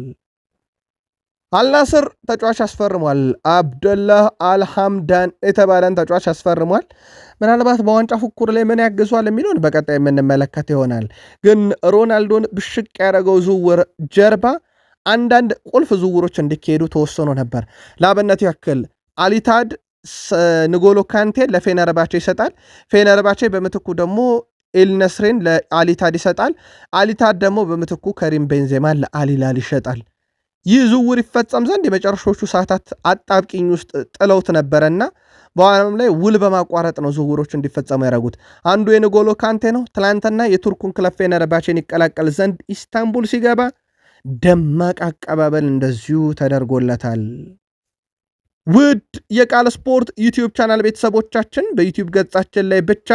አልናስር ተጫዋች አስፈርሟል። አብደላህ አልሐምዳን የተባለን ተጫዋች አስፈርሟል። ምናልባት በዋንጫ ፉክክር ላይ ምን ያግዟል የሚለውን በቀጣይ የምንመለከት ይሆናል። ግን ሮናልዶን ብሽቅ ያደረገው ዝውውር ጀርባ አንዳንድ ቁልፍ ዝውውሮች እንዲካሄዱ ተወስኖ ነበር። ለአብነት ያክል አሊታድ ንጎሎ ካንቴን ለፌነርባቼ ይሰጣል። ፌነርባቼ በምትኩ ደግሞ ኤልነስሬን ለአሊታድ ይሰጣል። አሊታድ ደግሞ በምትኩ ከሪም ቤንዜማን ለአሊላል ይሸጣል። ይህ ዝውውር ይፈጸም ዘንድ የመጨረሻዎቹ ሰዓታት አጣብቂኝ ውስጥ ጥለውት ነበረና በኋላም ላይ ውል በማቋረጥ ነው ዝውውሮች እንዲፈጸሙ ያደረጉት። አንዱ የንጎሎ ካንቴ ነው። ትላንትና የቱርኩን ክለብ ፌነርባቼን ይቀላቀል ዘንድ ኢስታንቡል ሲገባ ደማቅ አቀባበል እንደዚሁ ተደርጎለታል። ውድ የቃል ስፖርት ዩቲዩብ ቻናል ቤተሰቦቻችን በዩቲዩብ ገጻችን ላይ ብቻ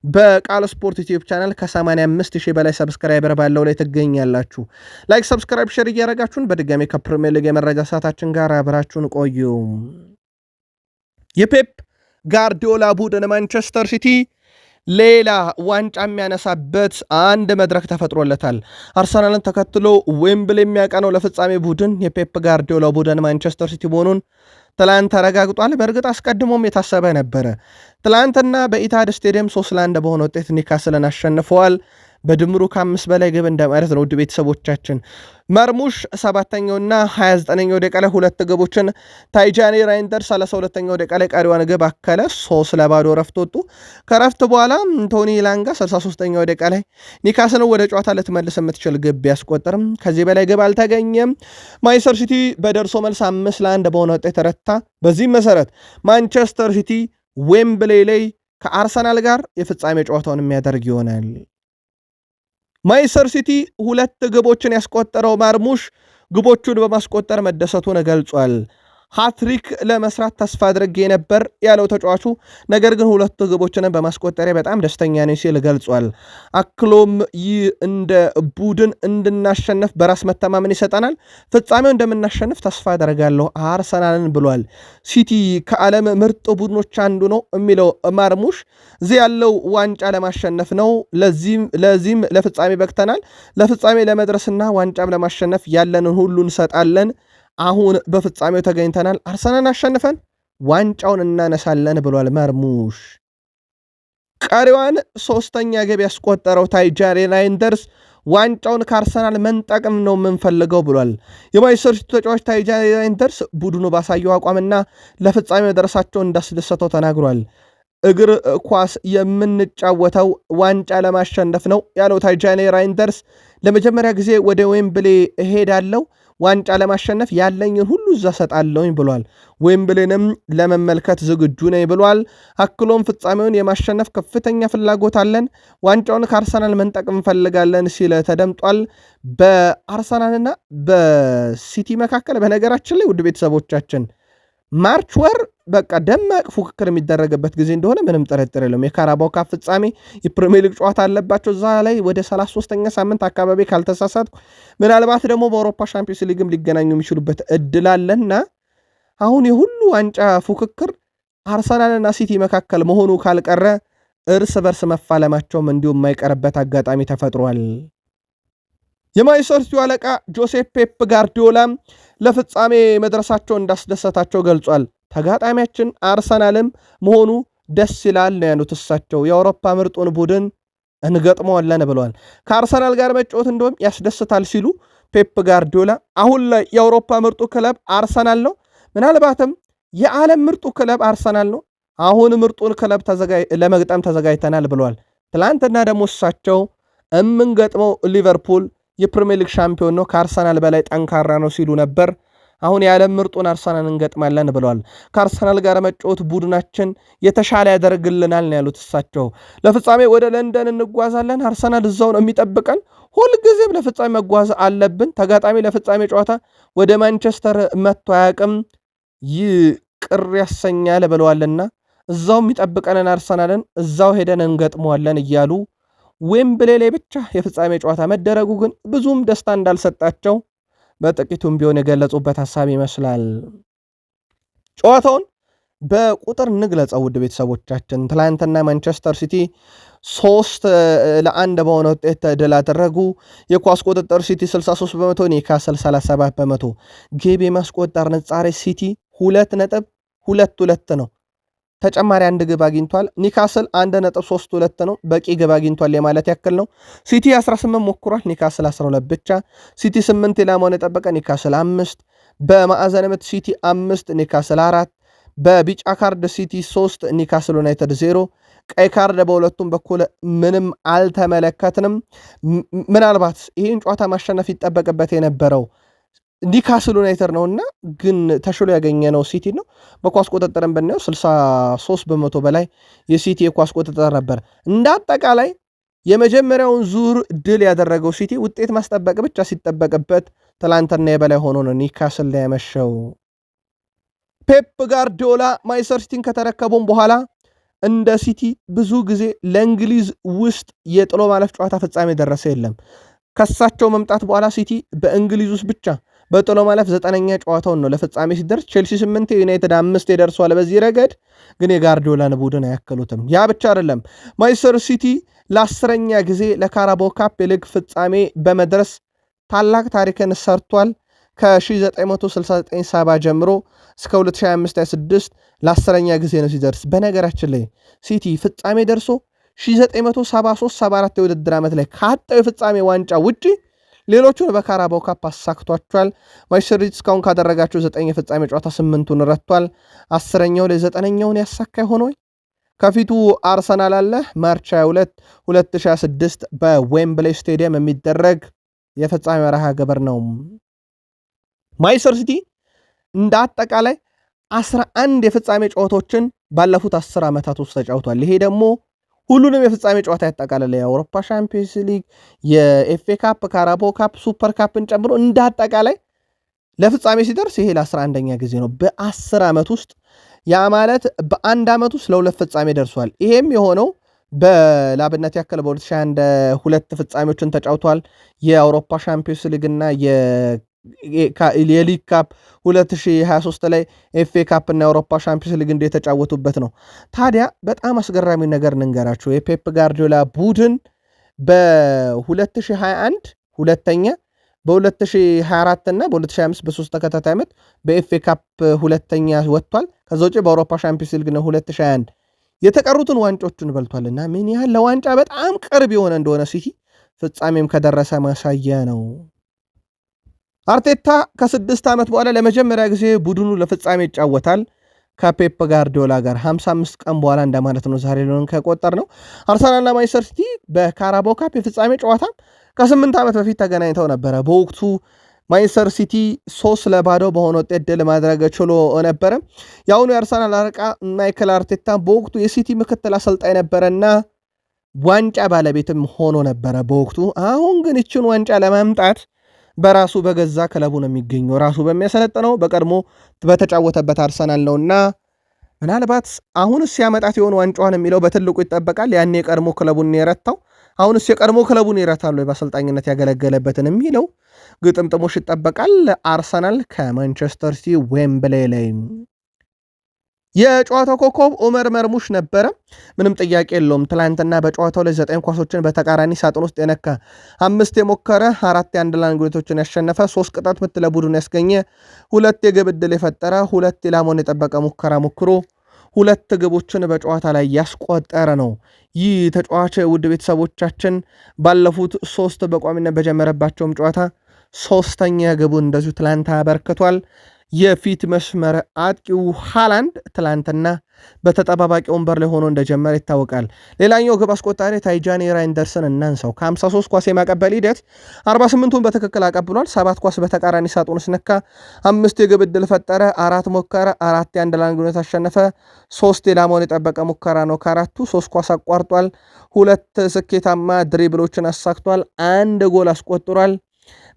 በቃል ስፖርት ዩቲዩብ ቻናል ከ85,000 በላይ ሰብስክራይበር ባለው ላይ ትገኛላችሁ። ላይክ፣ ሰብስክራይብ፣ ሼር እያደረጋችሁን በድጋሚ ከፕሪሚየር ሊግ የመረጃ ሰዓታችን ጋር አብራችሁን ቆዩ። የፔፕ ጋርዲዮላ ቡድን ማንቸስተር ሲቲ ሌላ ዋንጫ የሚያነሳበት አንድ መድረክ ተፈጥሮለታል። አርሰናልን ተከትሎ ዌምብል የሚያቀነው ለፍጻሜ ቡድን የፔፕ ጋርዲዮላ ቡድን ማንቸስተር ሲቲ መሆኑን ትላንት ተረጋግጧል። በእርግጥ አስቀድሞም የታሰበ ነበረ። ትላንትና በኢታድ ስቴዲየም 3-1 በሆነ ውጤት ኒካስልን አሸንፈዋል። በድምሩ ከ5 በላይ ግብ እንደማለት ነው። ውድ ቤተሰቦቻችን መርሙሽ 7ኛውና 29ኛው ደቂቃ ላይ 2 ግቦችን፣ ታይጃኒ ራይንደር 32ኛው ደቂቃ ላይ ቀሪዋን ግብ አከለ። 3-0 ረፍት ወጡ። ከረፍት በኋላ ቶኒ ላንጋ 63ኛው ደቂቃ ላይ ኒካስልን ወደ ጨዋታ ልትመልስ የምትችል ግብ ቢያስቆጥርም ከዚህ በላይ ግብ አልተገኘም። ማንቸስተር ሲቲ በደርሶ መልስ 5-1 በሆነ ውጤት ተረታ። በዚህም መሰረት ማንቸስተር ሲቲ ዌምብሌ ላይ ከአርሰናል ጋር የፍጻሜ ጨዋታውን የሚያደርግ ይሆናል። ማንቸስተር ሲቲ 2 ግቦችን ያስቆጠረው ማርሙሽ ግቦቹን በማስቆጠር መደሰቱን ገልጿል። ሃትሪክ ለመስራት ተስፋ አድርጌ ነበር ያለው ተጫዋቹ፣ ነገር ግን 2 ግቦችን በማስቆጠሪያ በጣም ደስተኛ ነኝ ሲል ገልጿል። አክሎም ይህ እንደ ቡድን እንድናሸንፍ በራስ መተማመን ይሰጠናል፣ ፍጻሜው እንደምናሸንፍ ተስፋ አደርጋለሁ አርሰናልን ብሏል። ሲቲ ከዓለም ምርጥ ቡድኖች አንዱ ነው የሚለው ማርሙሽ እዚህ ያለው ዋንጫ ለማሸነፍ ነው፣ ለዚህም ለፍጻሜ በቅተናል፣ ለፍጻሜ ለመድረስና ዋንጫም ለማሸነፍ ያለንን ሁሉ እንሰጣለን፣ አሁን በፍጻሜው ተገኝተናል፣ አርሰናልን አሸንፈን ዋንጫውን እናነሳለን ብሏል ማርሙሽ። ቀሪዋን 3ኛ ግብ ያስቆጠረው ታይጃሪ ራይንደርስ ዋንጫውን ከአርሰናል መንጠቅም ነው የምንፈልገው ብሏል። የማንቸስተር ሲቲ ተጫዋች ታይጃሪ ራይንደርስ ቡድኑ ባሳየው አቋምና ለፍጻሜ መድረሳቸው እንዳስደሰተው ተናግሯል። እግር ኳስ የምንጫወተው ዋንጫ ለማሸነፍ ነው ያለው ታይጃሪ ራይንደርስ ለመጀመሪያ ጊዜ ወደ ዌምብሌ እሄዳለሁ፣ ዋንጫ ለማሸነፍ ያለኝን ሁሉ እዛ ሰጣለሁኝ ብሏል። ዌምብሌንም ለመመልከት ዝግጁ ነኝ ብሏል። አክሎም ፍጻሜውን የማሸነፍ ከፍተኛ ፍላጎት አለን፣ ዋንጫውን ከአርሰናል መንጠቅ እንፈልጋለን ሲል ተደምጧል። በአርሰናልና በሲቲ መካከል በነገራችን ላይ ውድ ቤተሰቦቻችን ማርች ወር በቃ ደማቅ ፉክክር የሚደረግበት ጊዜ እንደሆነ ምንም ጥርጥር የለውም። የካራባው ካፕ ፍጻሜ፣ የፕሪሚየር ሊግ ጨዋታ አለባቸው። እዛ ላይ ወደ 33ኛ ሳምንት አካባቢ ካልተሳሳትኩ ምናልባት ደግሞ በአውሮፓ ሻምፒዮንስ ሊግም ሊገናኙ የሚችሉበት እድል አለና አሁን የሁሉ ዋንጫ ፉክክር አርሰናልና ሲቲ መካከል መሆኑ ካልቀረ እርስ በርስ መፋለማቸውም እንዲሁም የማይቀርበት አጋጣሚ ተፈጥሯል። የማንቸስተር ሲቲ አለቃ ጆሴፕ ፔፕ ጋርዲዮላም ለፍጻሜ መድረሳቸው እንዳስደሰታቸው ገልጿል። ተጋጣሚያችን አርሰናልም መሆኑ ደስ ይላል ነው ያሉት እሳቸው። የአውሮፓ ምርጡን ቡድን እንገጥመዋለን ብለዋል። ከአርሰናል ጋር መጫወት እንደውም ያስደስታል ሲሉ ፔፕ ጋርዲዮላ አሁን ላይ የአውሮፓ ምርጡ ክለብ አርሰናል ነው፣ ምናልባትም የዓለም ምርጡ ክለብ አርሰናል ነው፣ አሁን ምርጡን ክለብ ለመግጠም ተዘጋጅተናል ብለዋል። ትላንትና ደግሞ እሳቸው እምንገጥመው ሊቨርፑል የፕሪሚየር ሊግ ሻምፒዮን ነው፣ ከአርሰናል በላይ ጠንካራ ነው ሲሉ ነበር። አሁን የዓለም ምርጡን አርሰናል እንገጥማለን ብለዋል። ከአርሰናል ጋር መጫወት ቡድናችን የተሻለ ያደርግልናል ነው ያሉት እሳቸው። ለፍጻሜ ወደ ለንደን እንጓዛለን፣ አርሰናል እዛው ነው የሚጠብቀን፣ ሁልጊዜም ለፍጻሜ መጓዝ አለብን። ተጋጣሚ ለፍጻሜ ጨዋታ ወደ ማንቸስተር መጥቶ አያውቅም፣ ይህ ቅር ያሰኛል ብለዋልና እዛው የሚጠብቀንን አርሰናልን እዛው ሄደን እንገጥመዋለን እያሉ ዌምብሌ ላይ ብቻ የፍጻሜ ጨዋታ መደረጉ ግን ብዙም ደስታ እንዳልሰጣቸው በጥቂቱም ቢሆን የገለጹበት ሐሳብ ይመስላል። ጨዋታውን በቁጥር እንግለጸው ውድ ቤተሰቦቻችን። ትላንትና ማንቸስተር ሲቲ 3-1 በሆነ ውጤት ድል አደረጉ። የኳስ ቁጥጥር ሲቲ 63 በመቶ፣ ኒውካስል 37 በመቶ። ግብ የማስቆጠር ንጻሬ ሲቲ 2.22 ነው። ተጨማሪ 1 ግብ አግኝቷል። ኒውካስል 1.32 ነው። በቂ ግብ አግኝቷል የማለት ያክል ነው። ሲቲ 18 ሞክሯል፣ ኒውካስል 12 ብቻ። ሲቲ 8 ኢላማውን የጠበቀ፣ ኒውካስል 5። በማዕዘን ምት ሲቲ 5 ኒውካስል 4። በቢጫ ካርድ ሲቲ 3 ኒውካስል ዩናይትድ 0። ቀይ ካርድ በሁለቱም በኩል ምንም አልተመለከትንም። ምናልባት ይህን ጨዋታ ማሸነፍ ይጠበቅበት የነበረው ኒውካስል ዩናይትድ ነውና ግን ተሽሎ ያገኘነው ሲቲ ነው። በኳስ ቁጥጥርን ብናየው 63 በመቶ በላይ የሲቲ የኳስ ቁጥጥር ነበር። እንደ አጠቃላይ የመጀመሪያውን ዙር ድል ያደረገው ሲቲ ውጤት ማስጠበቅ ብቻ ሲጠበቅበት ትላንትና የበላይ ሆኖ ነው ኒውካስል ላይ ያመሸው። ፔፕ ጋርዲዮላ ማንቸስተር ሲቲን ከተረከቡም በኋላ እንደ ሲቲ ብዙ ጊዜ ለእንግሊዝ ውስጥ የጥሎ ማለፍ ጨዋታ ፍጻሜ ደረሰ የለም። ከሳቸው መምጣት በኋላ ሲቲ በእንግሊዝ ውስጥ ብቻ በጥሎ ማለፍ 9ኛ ጨዋታውን ነው ለፍጻሜ ሲደርስ። ቼልሲ 8፣ ዩናይትድ 5 ደርሷል። በዚህ ረገድ ግን የጋርዲዮላን ቡድን አያክሉትም። ያ ብቻ አይደለም። ማንቸስተር ሲቲ ለ10ኛ ጊዜ ለካራባኦ ካፕ የሊግ ፍጻሜ በመድረስ ታላቅ ታሪክን ሰርቷል። ከ1969 ጀምሮ እስከ 2025-26 ለ10ኛ ጊዜ ነው ሲደርስ። በነገራችን ላይ ሲቲ ፍጻሜ ደርሶ 1973-74 የውድድር ዓመት ላይ ካጣው የፍጻሜ ዋንጫ ውጪ ሌሎቹን በካራባኦ ካፕ አሳክቷቸዋል። ማንቸስተር ሲቲ እስካሁን ካደረጋቸው 9 የፍጻሜ ጨዋታ 8ቱን ረቷል። 10ኛው ላይ 9ኛውን ያሳካ ሆኖ ከፊቱ አርሰናል አለ። ማርች 22 2026 በዌምብሌ ስቴዲየም የሚደረግ የፍጻሜ መርሃ ግብር ነው። ማንቸስተር ሲቲ እንደ አጠቃላይ 11 የፍጻሜ ጨዋታዎችን ባለፉት 10 ዓመታት ውስጥ ተጫውቷል። ይሄ ደግሞ ሁሉንም የፍጻሜ ጨዋታ ያጠቃለለ የአውሮፓ ሻምፒዮንስ ሊግ፣ የኤፍኤ ካፕ፣ ካራቦ ካፕ፣ ሱፐር ካፕን ጨምሮ እንደ አጠቃላይ ለፍጻሜ ሲደርስ ይሄ ለ11ኛ ጊዜ ነው በ10 ዓመት ውስጥ። ያ ማለት በአንድ ዓመት ውስጥ ለሁለት ፍጻሜ ደርሷል። ይሄም የሆነው በላብነት ያክል በ2021 ሁለት ፍጻሜዎችን ተጫውቷል። የአውሮፓ ሻምፒዮንስ ሊግ እና የሊግ ካፕ 2023 ላይ ኤፍኤ ካፕ እና የአውሮፓ ሻምፒዮንስ ሊግ እንደተጫወቱበት ነው። ታዲያ በጣም አስገራሚ ነገር እንንገራቸው። የፔፕ ጋርዲዮላ ቡድን በ2021 ሁለተኛ፣ በ2024 እና በ2025 በሶስት ተከታታይ ዓመት በኤፍኤ ካፕ ሁለተኛ ወጥቷል። ከዛ ውጭ በአውሮፓ ሻምፒዮንስ ሊግ ነው 2021 የተቀሩትን ዋንጫዎችን በልቷልና ምን ያህል ለዋንጫ በጣም ቅርብ የሆነ እንደሆነ ሲቲ ፍጻሜም ከደረሰ ማሳያ ነው። አርቴታ ከ6 ዓመት በኋላ ለመጀመሪያ ጊዜ ቡድኑ ለፍጻሜ ይጫወታል ከፔፕ ጋርዲዮላ ጋር 55 ቀን በኋላ እንደማለት ነው። ዛሬ ሊሆን ከቆጠር ነው። አርሰናልና ማንቸስተር ሲቲ በካራቦ ካፕ የፍጻሜ ጨዋታ ከ8 ዓመት በፊት ተገናኝተው ነበረ። በወቅቱ ማንቸስተር ሲቲ 3-0 በሆነ ውጤት ድል ማድረግ ችሎ ነበረ። የአሁኑ የአርሰናል አለቃ ማይክል አርቴታ በወቅቱ የሲቲ ምክትል አሰልጣኝ ነበረና ዋንጫ ባለቤትም ሆኖ ነበረ በወቅቱ። አሁን ግን ይችን ዋንጫ ለማምጣት በራሱ በገዛ ክለቡ ነው የሚገኘው። ራሱ በሚያሰለጥነው በቀድሞ በተጫወተበት አርሰናል ነውና ምናልባት አሁንስ ያመጣት የሆነ ዋንጫዋን የሚለው በትልቁ ይጠበቃል። ያኔ የቀድሞ ክለቡን የረታው አሁንስ የቀድሞ ክለቡን ይረታሉ በአሰልጣኝነት ያገለገለበትን የሚለው ግጥምጥሞሽ ይጠበቃል። አርሰናል ከማንቸስተር ሲቲ ዌምብሌ ላይ የጨዋታው ኮከብ ኡመር መርሙሽ ነበረ። ምንም ጥያቄ የለውም። ትላንትና በጨዋታው ላይ 9 ኳሶችን በተቃራኒ ሳጥን ውስጥ የነካ 5 የሞከረ 4 የአንድ ለአንድ ግቦችን ያሸነፈ 3 ቅጣት ምት ለቡድኑ ያስገኘ 2 የግብ ዕድል የፈጠረ 2 ኢላማውን የጠበቀ ሙከራ ሞክሮ 2 ግቦችን በጨዋታ ላይ ያስቆጠረ ነው። ይህ ተጫዋች ውድ ቤተሰቦቻችን ባለፉት 3 በቋሚነት በጀመረባቸውም ጨዋታ 3ኛ ግቡን እንደዚሁ ትላንት አበርክቷል። የፊት መስመር አጥቂው ሃላንድ ትላንትና በተጠባባቂ ወንበር ላይ ሆኖ እንደጀመረ ይታወቃል። ሌላኛው ግብ አስቆጣሪ ታይጃኒ ራይንደርስን እናንሳው። ከ53 ኳስ የማቀበል ሂደት 48ቱን በትክክል አቀብሏል። 7 ኳስ በተቃራኒ ሳጥን ውስጥ ነካ፣ 5 የግብ ዕድል ፈጠረ፣ 4 ሞከረ፣ 4 የአንድ ለአንድ ግንኙነት አሸነፈ፣ 3 ኢላማውን የጠበቀ ሙከራ ነው ከአራቱ፣ 3 ኳስ አቋርጧል፣ 2 ስኬታማ ድሪብሎችን አሳክቷል፣ 1 ጎል አስቆጥሯል።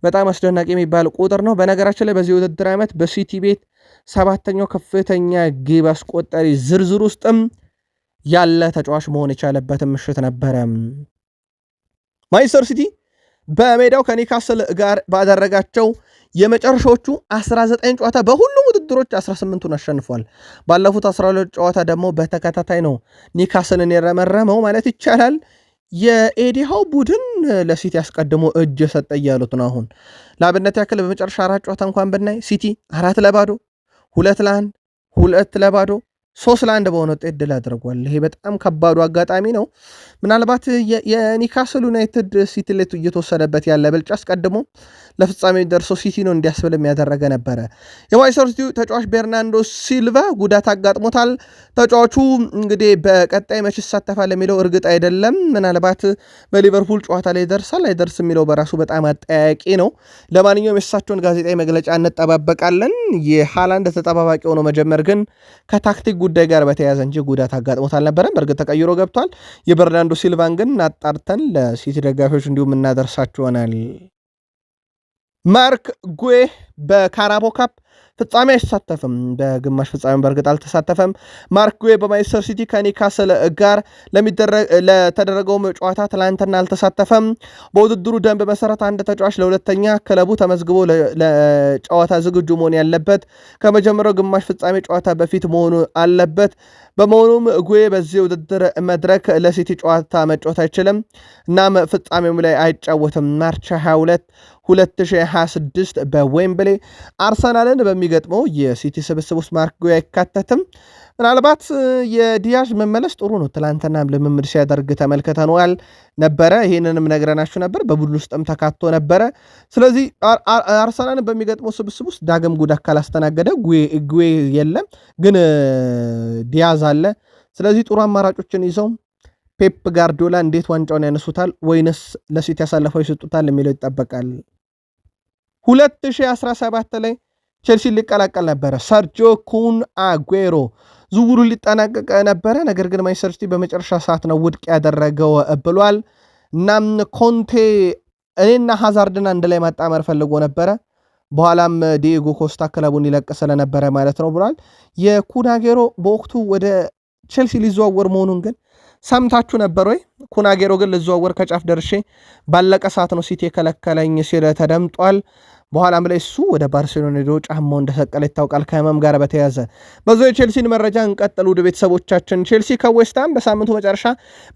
በጣም አስደናቂ የሚባል ቁጥር ነው። በነገራችን ላይ በዚህ ውድድር ዓመት በሲቲ ቤት 7ኛው ከፍተኛ ግብ አስቆጣሪ ዝርዝር ውስጥም ያለ ተጫዋች መሆን የቻለበትን ምሽት ነበረ። ማንቸስተር ሲቲ በሜዳው ከኒካስል ጋር ባደረጋቸው የመጨረሻዎቹ 19 ጨዋታ በሁሉም ውድድሮች 18ቱን አሸንፏል። ባለፉት 12 ጨዋታ ደግሞ በተከታታይ ነው ኒካስልን የረመረመው ማለት ይቻላል። የኤዲሃው ቡድን ለሲቲ አስቀድሞ እጅ የሰጠ እያሉት ነው። አሁን ለአብነት ያክል በመጨረሻ 4 ጨዋታ እንኳን ብናይ ሲቲ 4-0፣ 2-1፣ 2-0፣ 3-1 በሆነ ውጤት ድል አድርጓል። ይሄ በጣም ከባዱ አጋጣሚ ነው። ምናልባት የኒካስል ዩናይትድ ሲቲ ላይ እየተወሰደበት ያለ ብልጫ አስቀድሞ ለፍጻሜ ደርሶ ሲቲ ነው እንዲያስብል የሚያደረገ ነበረ። የማንቸስተር ሲቲ ተጫዋች ቤርናንዶ ሲልቫ ጉዳት አጋጥሞታል። ተጫዋቹ እንግዲህ በቀጣይ መች ይሳተፋል የሚለው እርግጥ አይደለም። ምናልባት በሊቨርፑል ጨዋታ ላይ ይደርሳል አይደርስ የሚለው በራሱ በጣም አጠያቂ ነው። ለማንኛውም የእሳቸውን ጋዜጣዊ መግለጫ እንጠባበቃለን። የሃላንድ ተጠባባቂ ሆኖ መጀመር ግን ከታክቲክ ጉዳይ ጋር በተያያዘ እንጂ ጉዳት አጋጥሞት አልነበረም። በእርግጥ ተቀይሮ ገብቷል። የበርናንዶ ሲልቫን ግን አጣርተን ለሲቲ ደጋፊዎች እንዲሁም እናደርሳችሁ ይሆናል። ማርክ ጉዌ በካራቦ ካፕ ፍጻሜ አይሳተፍም። በግማሽ ፍጻሜ በእርግጥ አልተሳተፈም። ማርክ ጉዌ በማንቸስተር ሲቲ ከኒካስል ጋር ለተደረገው ጨዋታ ትላንትና አልተሳተፈም። በውድድሩ ደንብ መሰረት አንድ ተጫዋች ለሁለተኛ ክለቡ ተመዝግቦ ለጨዋታ ዝግጁ መሆን ያለበት ከመጀመሪያው ግማሽ ፍጻሜ ጨዋታ በፊት መሆኑ አለበት። በመሆኑም ጉዌ በዚህ ውድድር መድረክ ለሲቲ ጨዋታ መጫወት አይችልም። እናም ፍጻሜው ላይ አይጫወትም። ማርች 22 2026 በዌምብሌ አርሰናልን በሚገጥመው የሲቲ ስብስብ ውስጥ ማርክ ጉዌ አይካተትም። ምናልባት የዲያዥ መመለስ ጥሩ ነው። ትላንትና ልምምድ ሲያደርግ ተመልክተነዋል ነበረ። ይህንንም ነግረናችሁ ነበር። በቡድን ውስጥም ተካቶ ነበረ። ስለዚህ አርሰናልን በሚገጥመው ስብስብ ውስጥ ዳግም ጉዳት ካላስተናገደ ጉዌ የለም፣ ግን ዲያዝ አለ። ስለዚህ ጥሩ አማራጮችን ይዘው ፔፕ ጋርዲዮላ እንዴት ዋንጫውን ያነሱታል ወይንስ ለሲቲ ያሳልፈው ይሰጡታል የሚለው ይጠበቃል። 2017 ላይ ቼልሲ ሊቀላቀል ነበረ። ሰርጂዮ ኩን አጉዌሮ ዝውውሩ ሊጠናቀቅ ነበረ። ነገር ግን ማንቸስተር ሲቲ በመጨረሻ ሰዓት ነው ውድቅ ያደረገው ብሏል። እናም ኮንቴ እኔና ሃዛርድን አንድ ላይ ማጣመር ፈልጎ ነበረ፣ በኋላም ዲኤጎ ኮስታ ክለቡን ሊለቅ ስለነበረ ማለት ነው ብሏል። የኩናጌሮ በወቅቱ ወደ ቼልሲ ሊዘዋወር መሆኑን ግን ሰምታችሁ ነበር ወይ? ኩናጌሮ ግን ልዘዋወር ከጫፍ ደርሼ ባለቀ ሰዓት ነው ሲቲ የከለከለኝ ሲል ተደምጧል። በኋላም ላይ እሱ ወደ ባርሴሎና ሄዶ ጫማው እንደሰቀለ ይታወቃል። ከህመም ጋር በተያዘ በዛው የቼልሲን መረጃ እንቀጥል። ውድ ቤተሰቦቻችን ቼልሲ ከዌስትሃም በሳምንቱ መጨረሻ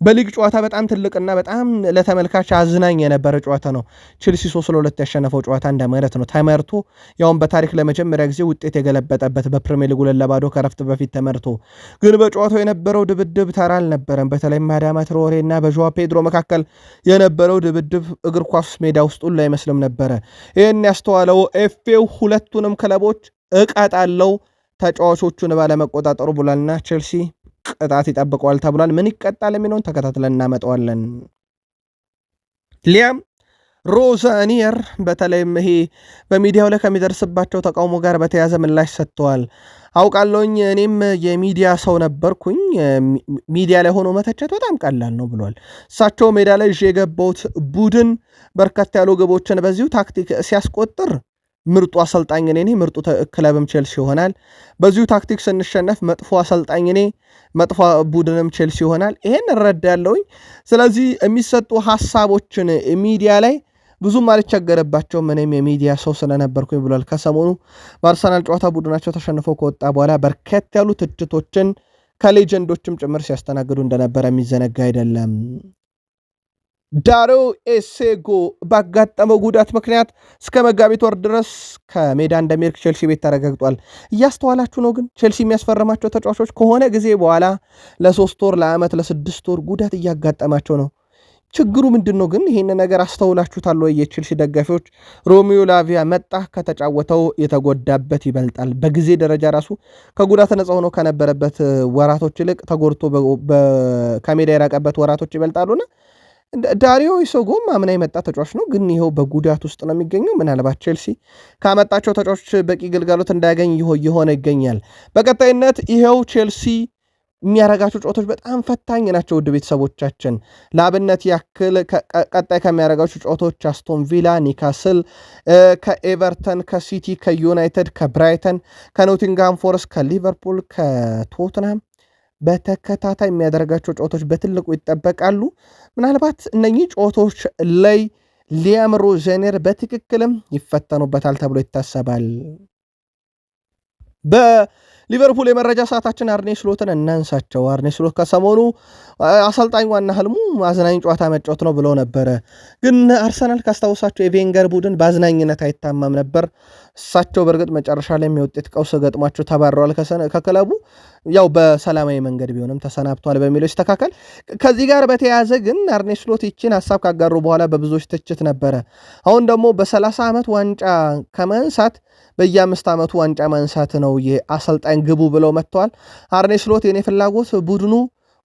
በሊግ ጨዋታ በጣም ትልቅና በጣም ለተመልካች አዝናኝ የነበረ ጨዋታ ነው። ቼልሲ 3-2 ያሸነፈው ጨዋታ እንደማለት ነው። ተመርቶ ያውም በታሪክ ለመጀመሪያ ጊዜ ውጤት የገለበጠበት በፕሪሚየር ሊጉ ለባዶ ከረፍት በፊት ተመርቶ፣ ግን በጨዋታው የነበረው ድብድብ ተራ አልነበረም። በተለይም አዳማ ትሮሬ እና በዦዋ ፔድሮ መካከል የነበረው ድብድብ እግር ኳስ ሜዳ ውስጥ ሁሉ አይመስልም ነበረ። ይህን ያስተዋለው ኤፍኤው ሁለቱንም ክለቦች እቀጣለው ተጫዋቾቹን ባለመቆጣጠሩ ብሏልና ቼልሲ ቅጣት ይጠብቀዋል ተብሏል። ምን ይቀጣል የሚለውን ተከታትለን እናመጣዋለን። ሊያም ሮዛኒየር በተለይም ይሄ በሚዲያው ላይ ከሚደርስባቸው ተቃውሞ ጋር በተያዘ ምላሽ ሰጥተዋል። አውቃለሁኝ እኔም የሚዲያ ሰው ነበርኩኝ፣ ሚዲያ ላይ ሆኖ መተቸት በጣም ቀላል ነው ብሏል። እሳቸው ሜዳ ላይ የገባውት ቡድን በርከት ያሉ ግቦችን በዚሁ ታክቲክ ሲያስቆጥር ምርጡ አሰልጣኝ እኔ ነኝ፣ ምርጡ ክለብም ቼልሲ ይሆናል። በዚሁ ታክቲክ ስንሸነፍ መጥፎ አሰልጣኝ እኔ፣ መጥፎ ቡድንም ቼልሲ ይሆናል። ይሄን እረዳለሁኝ። ስለዚህ የሚሰጡ ሐሳቦችን ሚዲያ ላይ ብዙም አልቸገረባቸውም፣ እኔም የሚዲያ ሰው ስለነበርኩኝ ብሏል። ከሰሞኑ በአርሰናል ጨዋታ ቡድናቸው ተሸንፈው ከወጣ በኋላ በርከት ያሉ ትችቶችን ከሌጀንዶችም ጭምር ሲያስተናግዱ እንደነበረ የሚዘነጋ አይደለም። ዳሪዮ ኤሴጎ ባጋጠመው ጉዳት ምክንያት እስከ መጋቢት ወር ድረስ ከሜዳ እንደሚርቅ ቼልሲ ቤት ተረጋግጧል። እያስተዋላችሁ ነው። ግን ቼልሲ የሚያስፈርማቸው ተጫዋቾች ከሆነ ጊዜ በኋላ ለ3 ወር፣ ለዓመት፣ ለ6 ወር ጉዳት እያጋጠማቸው ነው። ችግሩ ምንድን ነው ግን? ይህን ነገር አስተውላችሁታል ወይ? የቼልሲ ደጋፊዎች ሮሚዮ ላቪያ መጣ፣ ከተጫወተው የተጎዳበት ይበልጣል። በጊዜ ደረጃ ራሱ ከጉዳት ነፃ ሆኖ ከነበረበት ወራቶች ይልቅ ተጎድቶ ከሜዳ የራቀበት ወራቶች ይበልጣሉና ዳሪዮ ኤሴጎም አምና የመጣ ተጫዋች ነው፣ ግን ይኸው በጉዳት ውስጥ ነው የሚገኘው። ምናልባት ቼልሲ ካመጣቸው ተጫዋቾች በቂ ግልጋሎት እንዳያገኝ የሆነ ይገኛል። በቀጣይነት ይኸው ቼልሲ የሚያረጋቸው ጨዋታዎች በጣም ፈታኝ ናቸው። ውድ ቤተሰቦቻችን ለአብነት ያክል ቀጣይ ከሚያረጋቸው ጨዋታዎች አስቶን ቪላ፣ ኒካስል፣ ከኤቨርተን፣ ከሲቲ፣ ከዩናይትድ፣ ከብራይተን፣ ከኖቲንግሃም ፎረስት፣ ከሊቨርፑል፣ ከቶትናም በተከታታይ የሚያደርጋቸው ጨዋታዎች በትልቁ ይጠበቃሉ። ምናልባት እነኚህ ጨዋታዎች ላይ ሊያም ሮዘኔር በትክክልም ይፈተኑበታል ተብሎ ይታሰባል። በሊቨርፑል የመረጃ ሰዓታችን አርኔ ስሎትን እናንሳቸው። አርኔ ስሎት ከሰሞኑ አሰልጣኝ ዋና ህልሙ አዝናኝ ጨዋታ መጫወት ነው ብለው ነበረ። ግን አርሰናል ካስታወሳቸው የቬንገር ቡድን በአዝናኝነት አይታማም ነበር። እሳቸው በእርግጥ መጨረሻ ላይ የውጤት ቀውስ ገጥሟቸው ተባረዋል ከክለቡ። ያው በሰላማዊ መንገድ ቢሆንም ተሰናብቷል በሚለው ይስተካከል። ከዚህ ጋር በተያያዘ ግን አርኔ ስሎት ይችን ሀሳብ ካጋሩ በኋላ በብዙዎች ትችት ነበረ። አሁን ደግሞ በ30 ዓመት ዋንጫ ከማንሳት በየ5 ዓመቱ ዋንጫ ማንሳት ነው የአሰልጣኝ ግቡ ብለው መጥተዋል። አርኔ ስሎት የኔ ፍላጎት ቡድኑ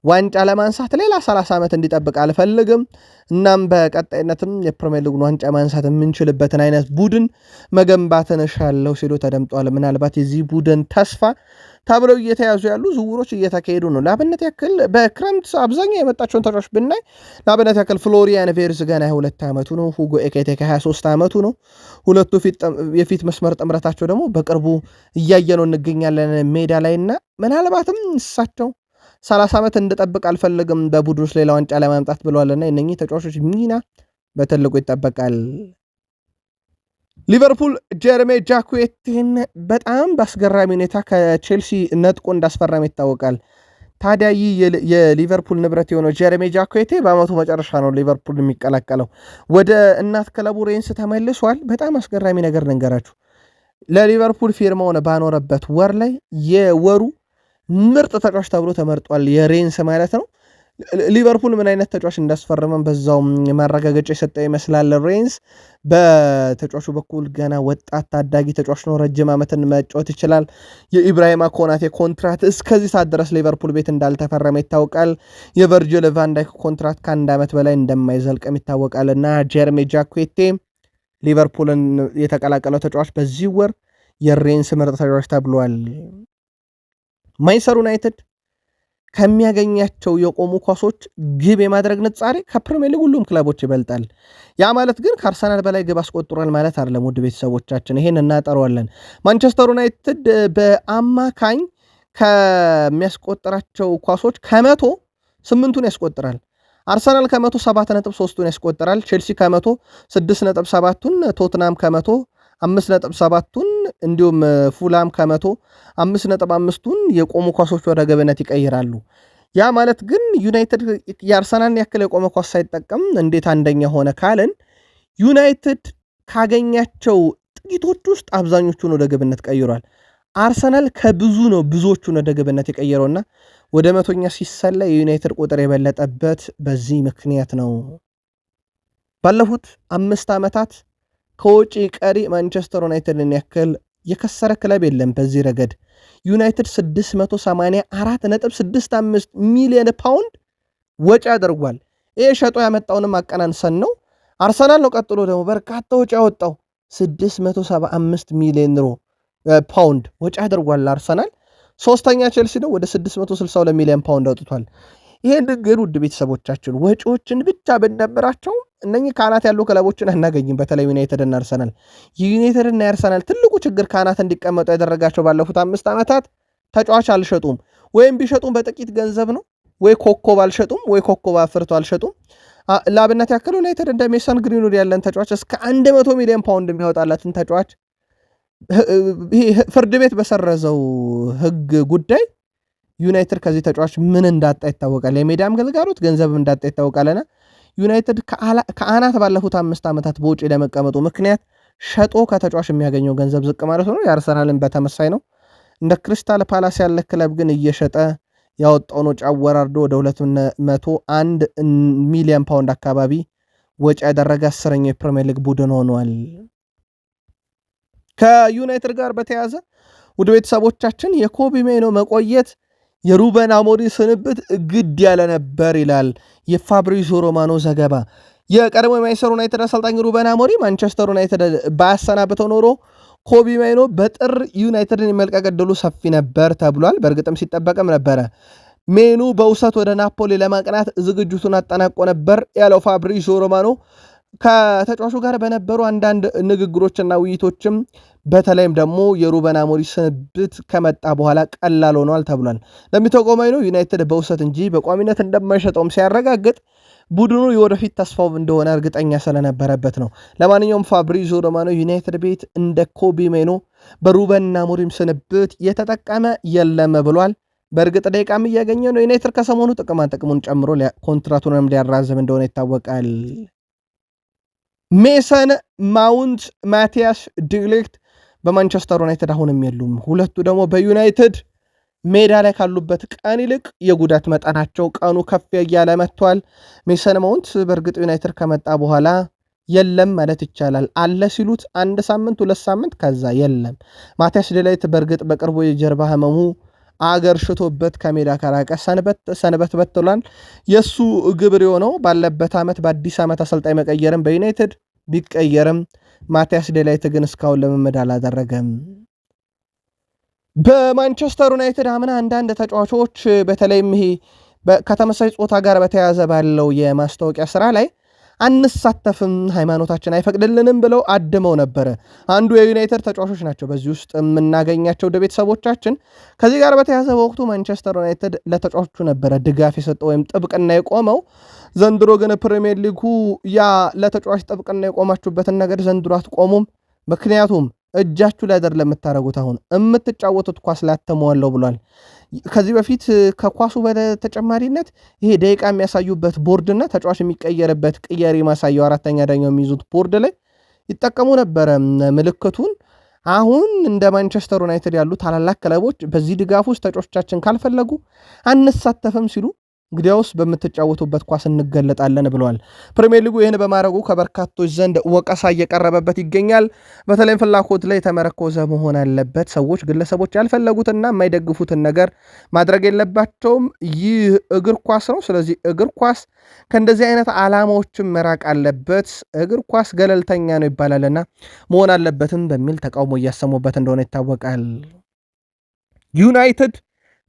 ዋንጫ ለማንሳት ሌላ 30 ዓመት እንዲጠብቅ አልፈልግም። እናም በቀጣይነትም የፕሪሚየር ሊጉን ዋንጫ ማንሳት የምንችልበትን አይነት ቡድን መገንባትን እሻለሁ ሲሉ ተደምጧል። ምናልባት የዚህ ቡድን ተስፋ ተብለው እየተያዙ ያሉ ዝውውሮች እየተካሄዱ ነው። ለአብነት ያክል በክረምት አብዛኛው የመጣቸውን ተጫዋቾች ብናይ ለአብነት ያክል ፍሎሪያን ቬርዝ ገና 22 ዓመቱ ነው። ሁጎ ኤኬቴካ 23 ዓመቱ ነው። ሁለቱ የፊት መስመር ጥምረታቸው ደግሞ በቅርቡ እያየነው እንገኛለን ሜዳ ላይ እና ምናልባትም እሳቸው 30 ዓመት እንድጠብቅ አልፈልግም በቡድን ውስጥ ሌላ ዋንጫ ለማምጣት ብለዋልና የእነኚህ ተጫዋቾች ሚና በትልቁ ይጠበቃል። ሊቨርፑል ጀርሜ ጃኩዌቴን በጣም በአስገራሚ ሁኔታ ከቼልሲ ነጥቆ እንዳስፈረመ ይታወቃል። ታዲያ ይህ የሊቨርፑል ንብረት የሆነው ጀርሜ ጃኩዌቴ በአመቱ መጨረሻ ነው ሊቨርፑል የሚቀላቀለው። ወደ እናት ክለቡ ሬንስ ተመልሷል። በጣም አስገራሚ ነገር ልንገራችሁ። ለሊቨርፑል ፊርማውን ባኖረበት ወር ላይ የወሩ ምርጥ ተጫዋች ተብሎ ተመርጧል። የሬንስ ማለት ነው። ሊቨርፑል ምን አይነት ተጫዋች እንዳስፈረመን በዛው ማረጋገጫ የሰጠው ይመስላል። ሬንስ በተጫዋቹ በኩል ገና ወጣት ታዳጊ ተጫዋች ነው። ረጅም ዓመትን መጫወት ይችላል። የኢብራሂማ ኮናቴ ኮንትራት እስከዚህ ሰዓት ድረስ ሊቨርፑል ቤት እንዳልተፈረመ ይታወቃል። የቨርጂል ቫን ዳይክ ኮንትራት ከ1 ዓመት በላይ እንደማይዘልቅም ይታወቃል እና ጀርሜ ጃኩዌቴ ሊቨርፑልን የተቀላቀለው ተጫዋች በዚህ ወር የሬንስ ምርጥ ተጫዋች ተብሏል። ማንቸስተር ዩናይትድ ከሚያገኛቸው የቆሙ ኳሶች ግብ የማድረግ ንጻሬ ከፕሪሚየር ሊግ ሁሉም ክለቦች ይበልጣል። ያ ማለት ግን ከአርሰናል በላይ ግብ አስቆጥሯል ማለት አይደለም። ውድ ቤተሰቦቻችን ይሄን እናጠረዋለን። ማንቸስተር ዩናይትድ በአማካኝ ከሚያስቆጥራቸው ኳሶች ከመቶ 8ቱን ያስቆጥራል። አርሰናል ከመቶ 7.3ቱን ያስቆጥራል። ቼልሲ ከመቶ 6.7ቱን፣ ቶትናም ከመቶ 5.7ቱን እንዲሁም ፉላም ከመቶ 5.5ቱን የቆሙ ኳሶች ወደ ግብነት ይቀይራሉ። ያ ማለት ግን ዩናይትድ የአርሰናልን ያክል የቆመ ኳስ ሳይጠቀም እንዴት አንደኛ ሆነ ካልን ዩናይትድ ካገኛቸው ጥቂቶች ውስጥ አብዛኞቹን ወደ ግብነት ቀይሯል። አርሰናል ከብዙ ነው ብዙዎቹን ወደ ግብነት የቀየረውና ወደ መቶኛ ሲሰላ የዩናይትድ ቁጥር የበለጠበት በዚህ ምክንያት ነው። ባለፉት 5 ዓመታት ከውጪ ቀሪ ማንቸስተር ዩናይትድን ያክል የከሰረ ክለብ የለም። በዚህ ረገድ ዩናይትድ 684.65 ሚሊዮን ፓውንድ ወጪ አድርጓል። ይሄ ሸጦ ያመጣውንም አቀናንሰን ነው። አርሰናል ነው ቀጥሎ ደግሞ በርካታ ወጪ ያወጣው 675 ሚሊዮን ፓውንድ ወጪ አድርጓል አርሰናል። ሶስተኛ ቼልሲ ነው ወደ 662 ሚሊዮን ፓውንድ አውጥቷል። ይሄን ግን ውድ ቤተሰቦቻችን ወጪዎችን ብቻ ብንደምራቸው እነኚህ ካናት ያሉ ክለቦችን አናገኝም። በተለይ ዩናይትድ እና አርሰናል። የዩናይትድ እና አርሰናል ትልቁ ችግር ካናት እንዲቀመጡ ያደረጋቸው ባለፉት 5 ዓመታት ተጫዋች አልሸጡም፣ ወይም ቢሸጡም በጥቂት ገንዘብ ነው፣ ወይ ኮከብ አልሸጡም፣ ወይ ኮከብ አፍርቶ አልሸጡም። ለአብነት ያክል ዩናይትድ እንደ ሜሰን ግሪንውድ ያለን ተጫዋች እስከ 100 ሚሊዮን ፓውንድ የሚያወጣላትን ተጫዋች ፍርድ ቤት በሰረዘው ሕግ ጉዳይ ዩናይትድ ከዚህ ተጫዋች ምን እንዳጣ ይታወቃል። የሜዳም ግልጋሎት ገንዘብም እንዳጣ ይታወቃልና ዩናይትድ ከአናት ባለፉት 5 ዓመታት በውጭ ለመቀመጡ ምክንያት ሸጦ ከተጫዋች የሚያገኘው ገንዘብ ዝቅ ማለት ነው። የአርሰናልን በተመሳይ ነው። እንደ ክሪስታል ፓላስ ያለ ክለብ ግን እየሸጠ ያወጣውን ወጪ አወራርዶ ወደ 201 ሚሊዮን ፓውንድ አካባቢ ወጪ ያደረገ 10ኛው የፕሪሚየር ሊግ ቡድን ሆኗል። ከዩናይትድ ጋር በተያያዘ ውድ ቤተሰቦቻችን የኮቢ ሜይኖ መቆየት የሩበን አሞሪም ስንብት ግድ ያለ ነበር ይላል የፋብሪዚዮ ሮማኖ ዘገባ። የቀድሞ የማንቸስተር ዩናይትድ አሰልጣኝ ሩበን አሞሪም ማንቸስተር ዩናይትድ ባያሰናብተው ኖሮ ኮቢ ሜይኖ በጥር ዩናይትድን የመልቀቅ ዕድሉ ሰፊ ነበር ተብሏል። በእርግጥም ሲጠበቅም ነበረ። ሜይኖ በውሰት ወደ ናፖሊ ለማቅናት ዝግጅቱን አጠናቆ ነበር ያለው ፋብሪዚዮ ሮማኖ ከተጫዋቹ ጋር በነበሩ አንዳንድ ንግግሮችና ውይይቶችም በተለይም ደግሞ የሩበን አሞሪም ስንብት ከመጣ በኋላ ቀላል ሆኗል ተብሏል። እንደሚታወቀው ሜይኖ ዩናይትድ በውሰት እንጂ በቋሚነት እንደማይሸጠውም ሲያረጋግጥ ቡድኑ የወደፊት ተስፋው እንደሆነ እርግጠኛ ስለነበረበት ነው። ለማንኛውም ፋብሪዚዮ ሮማኖ ዩናይትድ ቤት እንደ ኮቢ ሜይኖ በሩበን አሞሪም ስንብት የተጠቀመ የለም ብሏል። በእርግጥ ደቂቃም እያገኘ ነው። ዩናይትድ ከሰሞኑ ጥቅሙን ጨምሮ ኮንትራቱንም ሊያራዝም እንደሆነ ይታወቃል። ሜሰን ማውንት፣ ማቲያስ ዲሊክት በማንቸስተር ዩናይትድ አሁንም የሉም። ሁለቱ ደግሞ በዩናይትድ ሜዳ ላይ ካሉበት ቀን ይልቅ የጉዳት መጠናቸው ቀኑ ከፍ እያለ መጥቷል። ሜሰን ማውንት በእርግጥ ዩናይትድ ከመጣ በኋላ የለም ማለት ይቻላል። አለ ሲሉት 1 ሳምንት 2 ሳምንት ከዛ የለም። ማቲያስ ዲሊክት በእርግጥ በቅርቡ የጀርባ ህመሙ አገር ሽቶበት ከሜዳ ከራቀ ሰንበት በትሏል። የእሱ ግብር የሆነው ባለበት ዓመት በአዲስ ዓመት አሰልጣኝ መቀየርም በዩናይትድ ቢቀየርም ማቲያስ ዲሊክት ግን እስካሁን ልምምድ አላደረገም። በማንቸስተር ዩናይትድ አምና አንዳንድ ተጫዋቾች በተለይም ይሄ ከተመሳሳይ ጾታ ጋር በተያያዘ ባለው የማስታወቂያ ስራ ላይ አንሳተፍም፣ ሃይማኖታችን አይፈቅድልንም ብለው አድመው ነበረ። አንዱ የዩናይትድ ተጫዋቾች ናቸው በዚህ ውስጥ የምናገኛቸው ወደ ቤተሰቦቻችን። ከዚህ ጋር በተያያዘ በወቅቱ ማንቸስተር ዩናይትድ ለተጫዋቾቹ ነበረ ድጋፍ የሰጠው ወይም ጥብቅና የቆመው። ዘንድሮ ግን ፕሪሚየር ሊጉ ያ ለተጫዋች ጥብቅና የቆማችሁበትን ነገር ዘንድሮ አትቆሙም፣ ምክንያቱም እጃችሁ ላይ አይደለም የምታደርጉት፣ አሁን የምትጫወቱት ኳስ ላይ አተመዋለሁ ብሏል። ከዚህ በፊት ከኳሱ በተጨማሪነት ይሄ ደቂቃ የሚያሳዩበት ቦርድና ተጫዋች የሚቀየርበት ቅየሪ ማሳየው 4ኛ ዳኛው የሚይዙት ቦርድ ላይ ይጠቀሙ ነበረ ምልክቱን። አሁን እንደ ማንቸስተር ዩናይትድ ያሉ ታላላቅ ክለቦች በዚህ ድጋፍ ውስጥ ተጫዋቾቻችን ካልፈለጉ አንሳተፍም ሲሉ እንግዲያውስ በምትጫወቱበት ኳስ እንገለጣለን ብለዋል። ፕሪሚየር ሊጉ ይህን በማድረጉ ከበርካቶች ዘንድ ወቀሳ እየቀረበበት ይገኛል። በተለይም ፍላጎት ላይ የተመረኮዘ መሆን አለበት። ሰዎች፣ ግለሰቦች ያልፈለጉትና የማይደግፉትን ነገር ማድረግ የለባቸውም። ይህ እግር ኳስ ነው። ስለዚህ እግር ኳስ ከእንደዚህ አይነት ዓላማዎችም መራቅ አለበት። እግር ኳስ ገለልተኛ ነው ይባላልና መሆን አለበትም በሚል ተቃውሞ እያሰሙበት እንደሆነ ይታወቃል። ዩናይትድ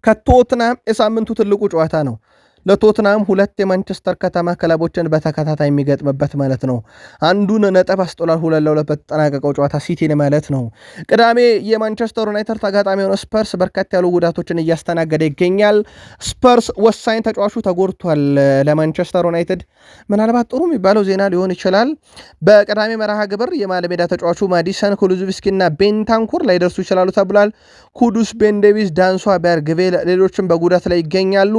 ከቶትናም የሳምንቱ ትልቁ ጨዋታ ነው። ለቶትናም ሁለት የማንቸስተር ከተማ ክለቦችን በተከታታይ የሚገጥምበት ማለት ነው። አንዱን ነጥብ አስጥሏል 2-2 በተጠናቀቀው ጨዋታ ሲቲን ማለት ነው። ቅዳሜ የማንቸስተር ዩናይትድ ተጋጣሚ የሆነ ስፐርስ በርከት ያሉ ጉዳቶችን እያስተናገደ ይገኛል። ስፐርስ ወሳኝ ተጫዋቹ ተጎድቷል። ለማንቸስተር ዩናይትድ ምናልባት ጥሩ የሚባለው ዜና ሊሆን ይችላል። በቅዳሜ መርሃ ግብር የመሃል ሜዳ ተጫዋቹ ማዲሰን ኩሉዝቪስኪ እና ቤንታንኩር ላይደርሱ ይችላሉ ተብሏል። ኩዱስ፣ ቤን ዴቪስ፣ ዳንሷ፣ በርግቬል ሌሎችም በጉዳት ላይ ይገኛሉ።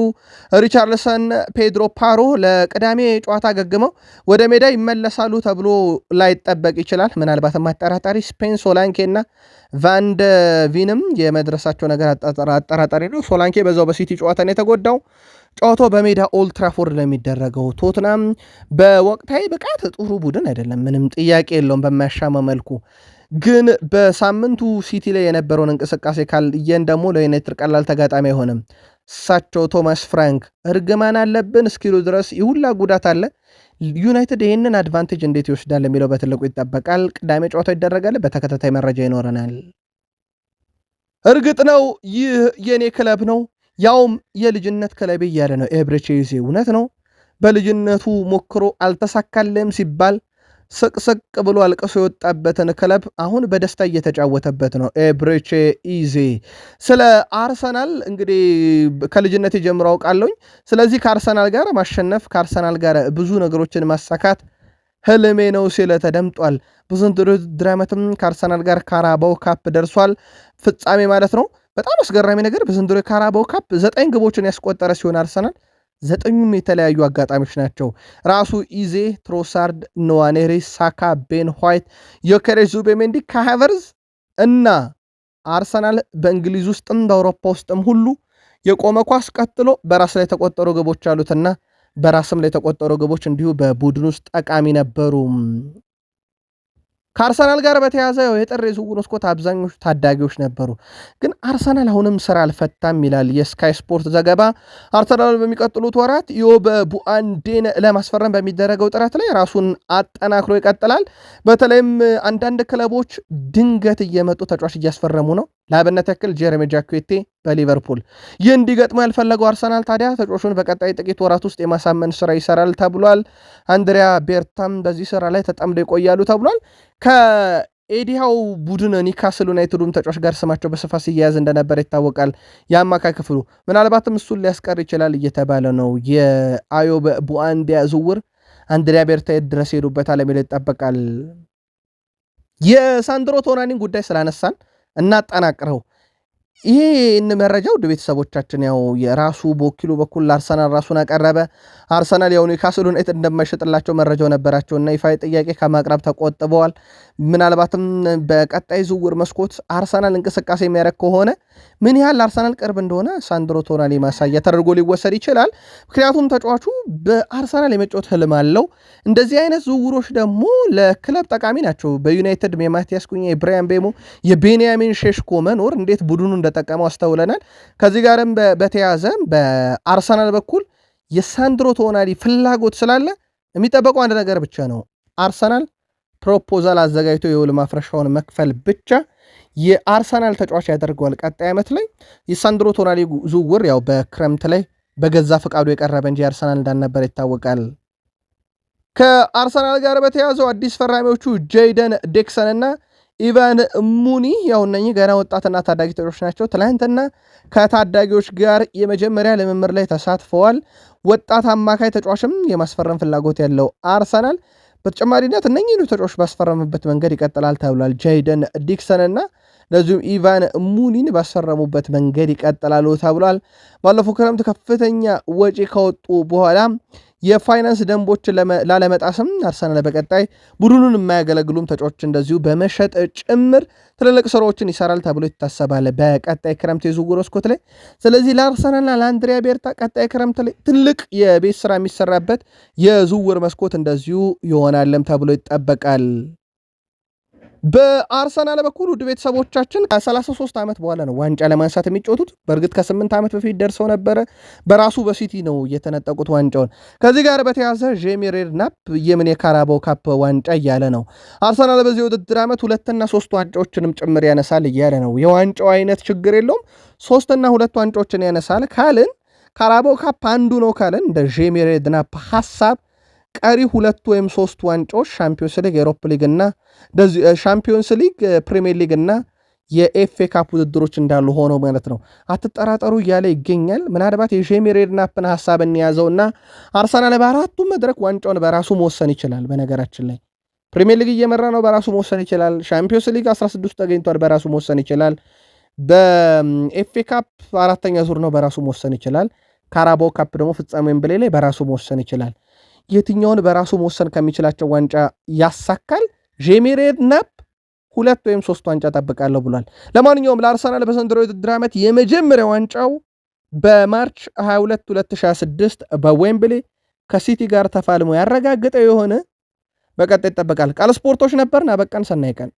ሪቻርልሰን፣ ፔድሮ ፓሮ ለቅዳሜ ጨዋታ ገግመው ወደ ሜዳ ይመለሳሉ ተብሎ ላይጠበቅ ይችላል። ምናልባትም አጠራጣሪ ስፔን ሶላንኬ እና ቫንደ ቪንም የመድረሳቸው ነገር አጠራጣሪ ነው። ሶላንኬ በዛው በሲቲ ጨዋታ ነው የተጎዳው። ጨዋታው በሜዳ ኦልድ ትራፎርድ ነው የሚደረገው። ቶትናም በወቅታዊ ብቃት ጥሩ ቡድን አይደለም፣ ምንም ጥያቄ የለውም በማያሻማ መልኩ። ግን በሳምንቱ ሲቲ ላይ የነበረውን እንቅስቃሴ ካልየን ደግሞ ለዩናይትድ ቀላል ተጋጣሚ አይሆንም። እሳቸው ቶማስ ፍራንክ እርግማን አለብን እስኪሉ ድረስ ይሁላ ጉዳት አለ። ዩናይትድ ይህንን አድቫንቴጅ እንዴት ይወስዳል የሚለው በትልቁ ይጠበቃል። ቅዳሜ ጨዋታው ይደረጋል። በተከታታይ መረጃ ይኖረናል። እርግጥ ነው ይህ የኔ ክለብ ነው፣ ያውም የልጅነት ክለቤ እያለ ነው ኤብሬቼዜ። እውነት ነው። በልጅነቱ ሞክሮ አልተሳካለም ሲባል ስቅስቅ ብሎ አልቅሶ የወጣበትን ክለብ አሁን በደስታ እየተጫወተበት ነው ኤብሬቼ ኢዜ። ስለ አርሰናል እንግዲህ ከልጅነት ጀምሮ አውቃለሁኝ። ስለዚህ ከአርሰናል ጋር ማሸነፍ፣ ከአርሰናል ጋር ብዙ ነገሮችን ማሳካት ህልሜ ነው ሲል ተደምጧል። በዘንድሮ ውድድር ዓመትም ከአርሰናል ጋር ካራባው ካፕ ደርሷል፣ ፍጻሜ ማለት ነው። በጣም አስገራሚ ነገር በዘንድሮ የካራባው ካፕ 9 ግቦችን ያስቆጠረ ሲሆን አርሰናል 9ኙም የተለያዩ አጋጣሚዎች ናቸው። ራሱ ኢዜ፣ ትሮሳርድ፣ ኖዋኔሪ፣ ሳካ፣ ቤን ዋይት፣ ዮኬሬሽ፣ ዙቤሜንዲ፣ ካሃቨርዝ እና አርሰናል በእንግሊዝ ውስጥም በአውሮፓ ውስጥም ሁሉ የቆመ ኳስ ቀጥሎ በራስ ላይ የተቆጠሩ ግቦች አሉትና በራስም ላይ የተቆጠሩ ግቦች እንዲሁ በቡድን ውስጥ ጠቃሚ ነበሩ። ከአርሰናል ጋር በተያዘ የጥር የዝውውር መስኮት አብዛኞቹ ታዳጊዎች ነበሩ፣ ግን አርሰናል አሁንም ስራ አልፈታም ይላል የስካይ ስፖርት ዘገባ። አርሰናል በሚቀጥሉት ወራት ዮብ ቡአንዴን ለማስፈረም በሚደረገው ጥረት ላይ ራሱን አጠናክሮ ይቀጥላል። በተለይም አንዳንድ ክለቦች ድንገት እየመጡ ተጫዋች እያስፈረሙ ነው። ለአብነት ያክል ጀረሚ ጃኩዌቴ በሊቨርፑል። ይህ እንዲገጥሙ ያልፈለገው አርሰናል ታዲያ ተጫዋቹን በቀጣይ ጥቂት ወራት ውስጥ የማሳመን ስራ ይሰራል ተብሏል። አንድሪያ ቤርታም በዚህ ስራ ላይ ተጠምደው ይቆያሉ ተብሏል። ከኤዲሃው ቡድን ኒካስል ዩናይትዱም ተጫዋች ጋር ስማቸው በስፋት ሲያያዝ እንደነበር ይታወቃል። የአማካይ ክፍሉ ምናልባትም እሱን ሊያስቀር ይችላል እየተባለ ነው። የአዮብ ቡአንዲያ ዝውውር አንድሪያ ቤርታ ድረስ ሄዱበታል የሚል ይጠበቃል። የሳንድሮ ቶናኒን ጉዳይ ስላነሳን እናጠናቅረው። ይህን መረጃ ውድ ቤተሰቦቻችን ያው የራሱ በወኪሉ በኩል ለአርሰናል ራሱን አቀረበ። አርሰናል ያው ኒውካስል ዩናይትድ እንደማይሸጥላቸው መረጃው ነበራቸውና ይፋዊ ጥያቄ ከማቅረብ ተቆጥበዋል። ምናልባትም በቀጣይ ዝውውር መስኮት አርሰናል እንቅስቃሴ የሚያደርግ ከሆነ ምን ያህል አርሰናል ቅርብ እንደሆነ ሳንድሮ ቶናሊ ማሳያ ተደርጎ ሊወሰድ ይችላል። ምክንያቱም ተጫዋቹ በአርሰናል የመጫወት ህልም አለው። እንደዚህ አይነት ዝውውሮች ደግሞ ለክለብ ጠቃሚ ናቸው። በዩናይትድ የማቲያስ ኩኛ፣ የብራያን ቤሞ፣ የቤንያሚን ሼሽኮ መኖር እንዴት ቡድኑ እንደጠቀመው አስተውለናል። ከዚህ ጋርም በተያዘ በአርሰናል በኩል የሳንድሮ ቶናሊ ፍላጎት ስላለ የሚጠበቀው አንድ ነገር ብቻ ነው። አርሰናል ፕሮፖዛል አዘጋጅቶ የውል ማፍረሻውን መክፈል ብቻ የአርሰናል ተጫዋች ያደርገዋል። ቀጣይ ዓመት ላይ የሳንድሮ ቶናሊ ዝውውር ያው በክረምት ላይ በገዛ ፈቃዱ የቀረበ እንጂ አርሰናል እንዳልነበር ይታወቃል። ከአርሰናል ጋር በተያዘው አዲስ ፈራሚዎቹ ጄይደን ዴክሰን እና ኢቫን ሙኒ ያው እነኚህ ገና ወጣትና ታዳጊ ተጫዋቾች ናቸው። ትላንትና ከታዳጊዎች ጋር የመጀመሪያ ልምምድ ላይ ተሳትፈዋል። ወጣት አማካይ ተጫዋችም የማስፈረም ፍላጎት ያለው አርሰናል በተጨማሪነት እነኚህ ተጫዋቾች ባስፈረሙበት መንገድ ይቀጥላል ተብሏል። ጄይደን ዲክሰን እና ለዚሁም ኢቫን ሙኒን ባስፈረሙበት መንገድ ይቀጥላሉ ተብሏል። ባለፈው ክረምት ከፍተኛ ወጪ ከወጡ በኋላ የፋይናንስ ደንቦችን ላለመጣስም አርሰናል በቀጣይ ቡድኑን የማያገለግሉም ተጫዋቾች እንደዚሁ በመሸጥ ጭምር ትልልቅ ስራዎችን ይሰራል ተብሎ ይታሰባል በቀጣይ ክረምት የዝውውር መስኮት ላይ። ስለዚህ ለአርሰናልና ለአንድሪያ ቤርታ ቀጣይ ክረምት ላይ ትልቅ የቤት ስራ የሚሰራበት የዝውውር መስኮት እንደዚሁ ይሆናልም ተብሎ ይጠበቃል። በአርሰናል በኩል ውድ ቤተሰቦቻችን ከ33 ዓመት በኋላ ነው ዋንጫ ለማንሳት የሚጫወቱት። በእርግጥ ከ8 ዓመት በፊት ደርሰው ነበረ። በራሱ በሲቲ ነው የተነጠቁት ዋንጫውን። ከዚህ ጋር በተያዘ ጄሚ ሬድናፕ የምን የካራባው ካፕ ዋንጫ እያለ ነው። አርሰናል በዚህ ውድድር ዓመት 2 እና 3 ዋንጫዎችንም ጭምር ያነሳል እያለ ነው። የዋንጫው አይነት ችግር የለውም፣ 3 እና 2 ዋንጫዎችን ያነሳል ካልን ካራባው ካፕ አንዱ ነው ካልን እንደ ጄሚ ሬድናፕ ሐሳብ ቀሪ 2 ወይም 3 ዋንጫዎች ሻምፒዮንስ ሊግ፣ የአውሮፓ ሊግ እና ሻምፒዮንስ ሊግ፣ ፕሪሚየር ሊግ እና የኤፍኤ ካፕ ውድድሮች እንዳሉ ሆነው ማለት ነው። አትጠራጠሩ እያለ ይገኛል። ምናልባት የጄሚ ሬድናፕን ሐሳብ እንያዘውና አርሰናል በአራቱም መድረክ ዋንጫውን በራሱ መወሰን ይችላል። በነገራችን ላይ ፕሪሚየር ሊግ እየመራ ነው፣ በራሱ መወሰን ይችላል። ሻምፒዮንስ ሊግ 16 ተገኝቷል፣ በራሱ መወሰን ይችላል። በኤፍኤ ካፕ 4ኛ ዙር ነው፣ በራሱ መወሰን ይችላል። ካራባው ካፕ ደግሞ ፍጻሜ ወይም ላይ በራሱ መወሰን ይችላል። የትኛውን በራሱ መወሰን ከሚችላቸው ዋንጫ ያሳካል? ጄሚ ሬድናፕ 2 ወይም 3 ዋንጫ ጠብቃለሁ ብሏል። ለማንኛውም ለአርሰናል በዘንድሮ የውድድር ዓመት የመጀመሪያ ዋንጫው በማርች 22 2026 በዌምብሌ ከሲቲ ጋር ተፋልሞ ያረጋገጠው የሆነ በቀጣይ ይጠበቃል። ቃል ስፖርቶች ነበርን። አበቃን። ሰናይ ቀን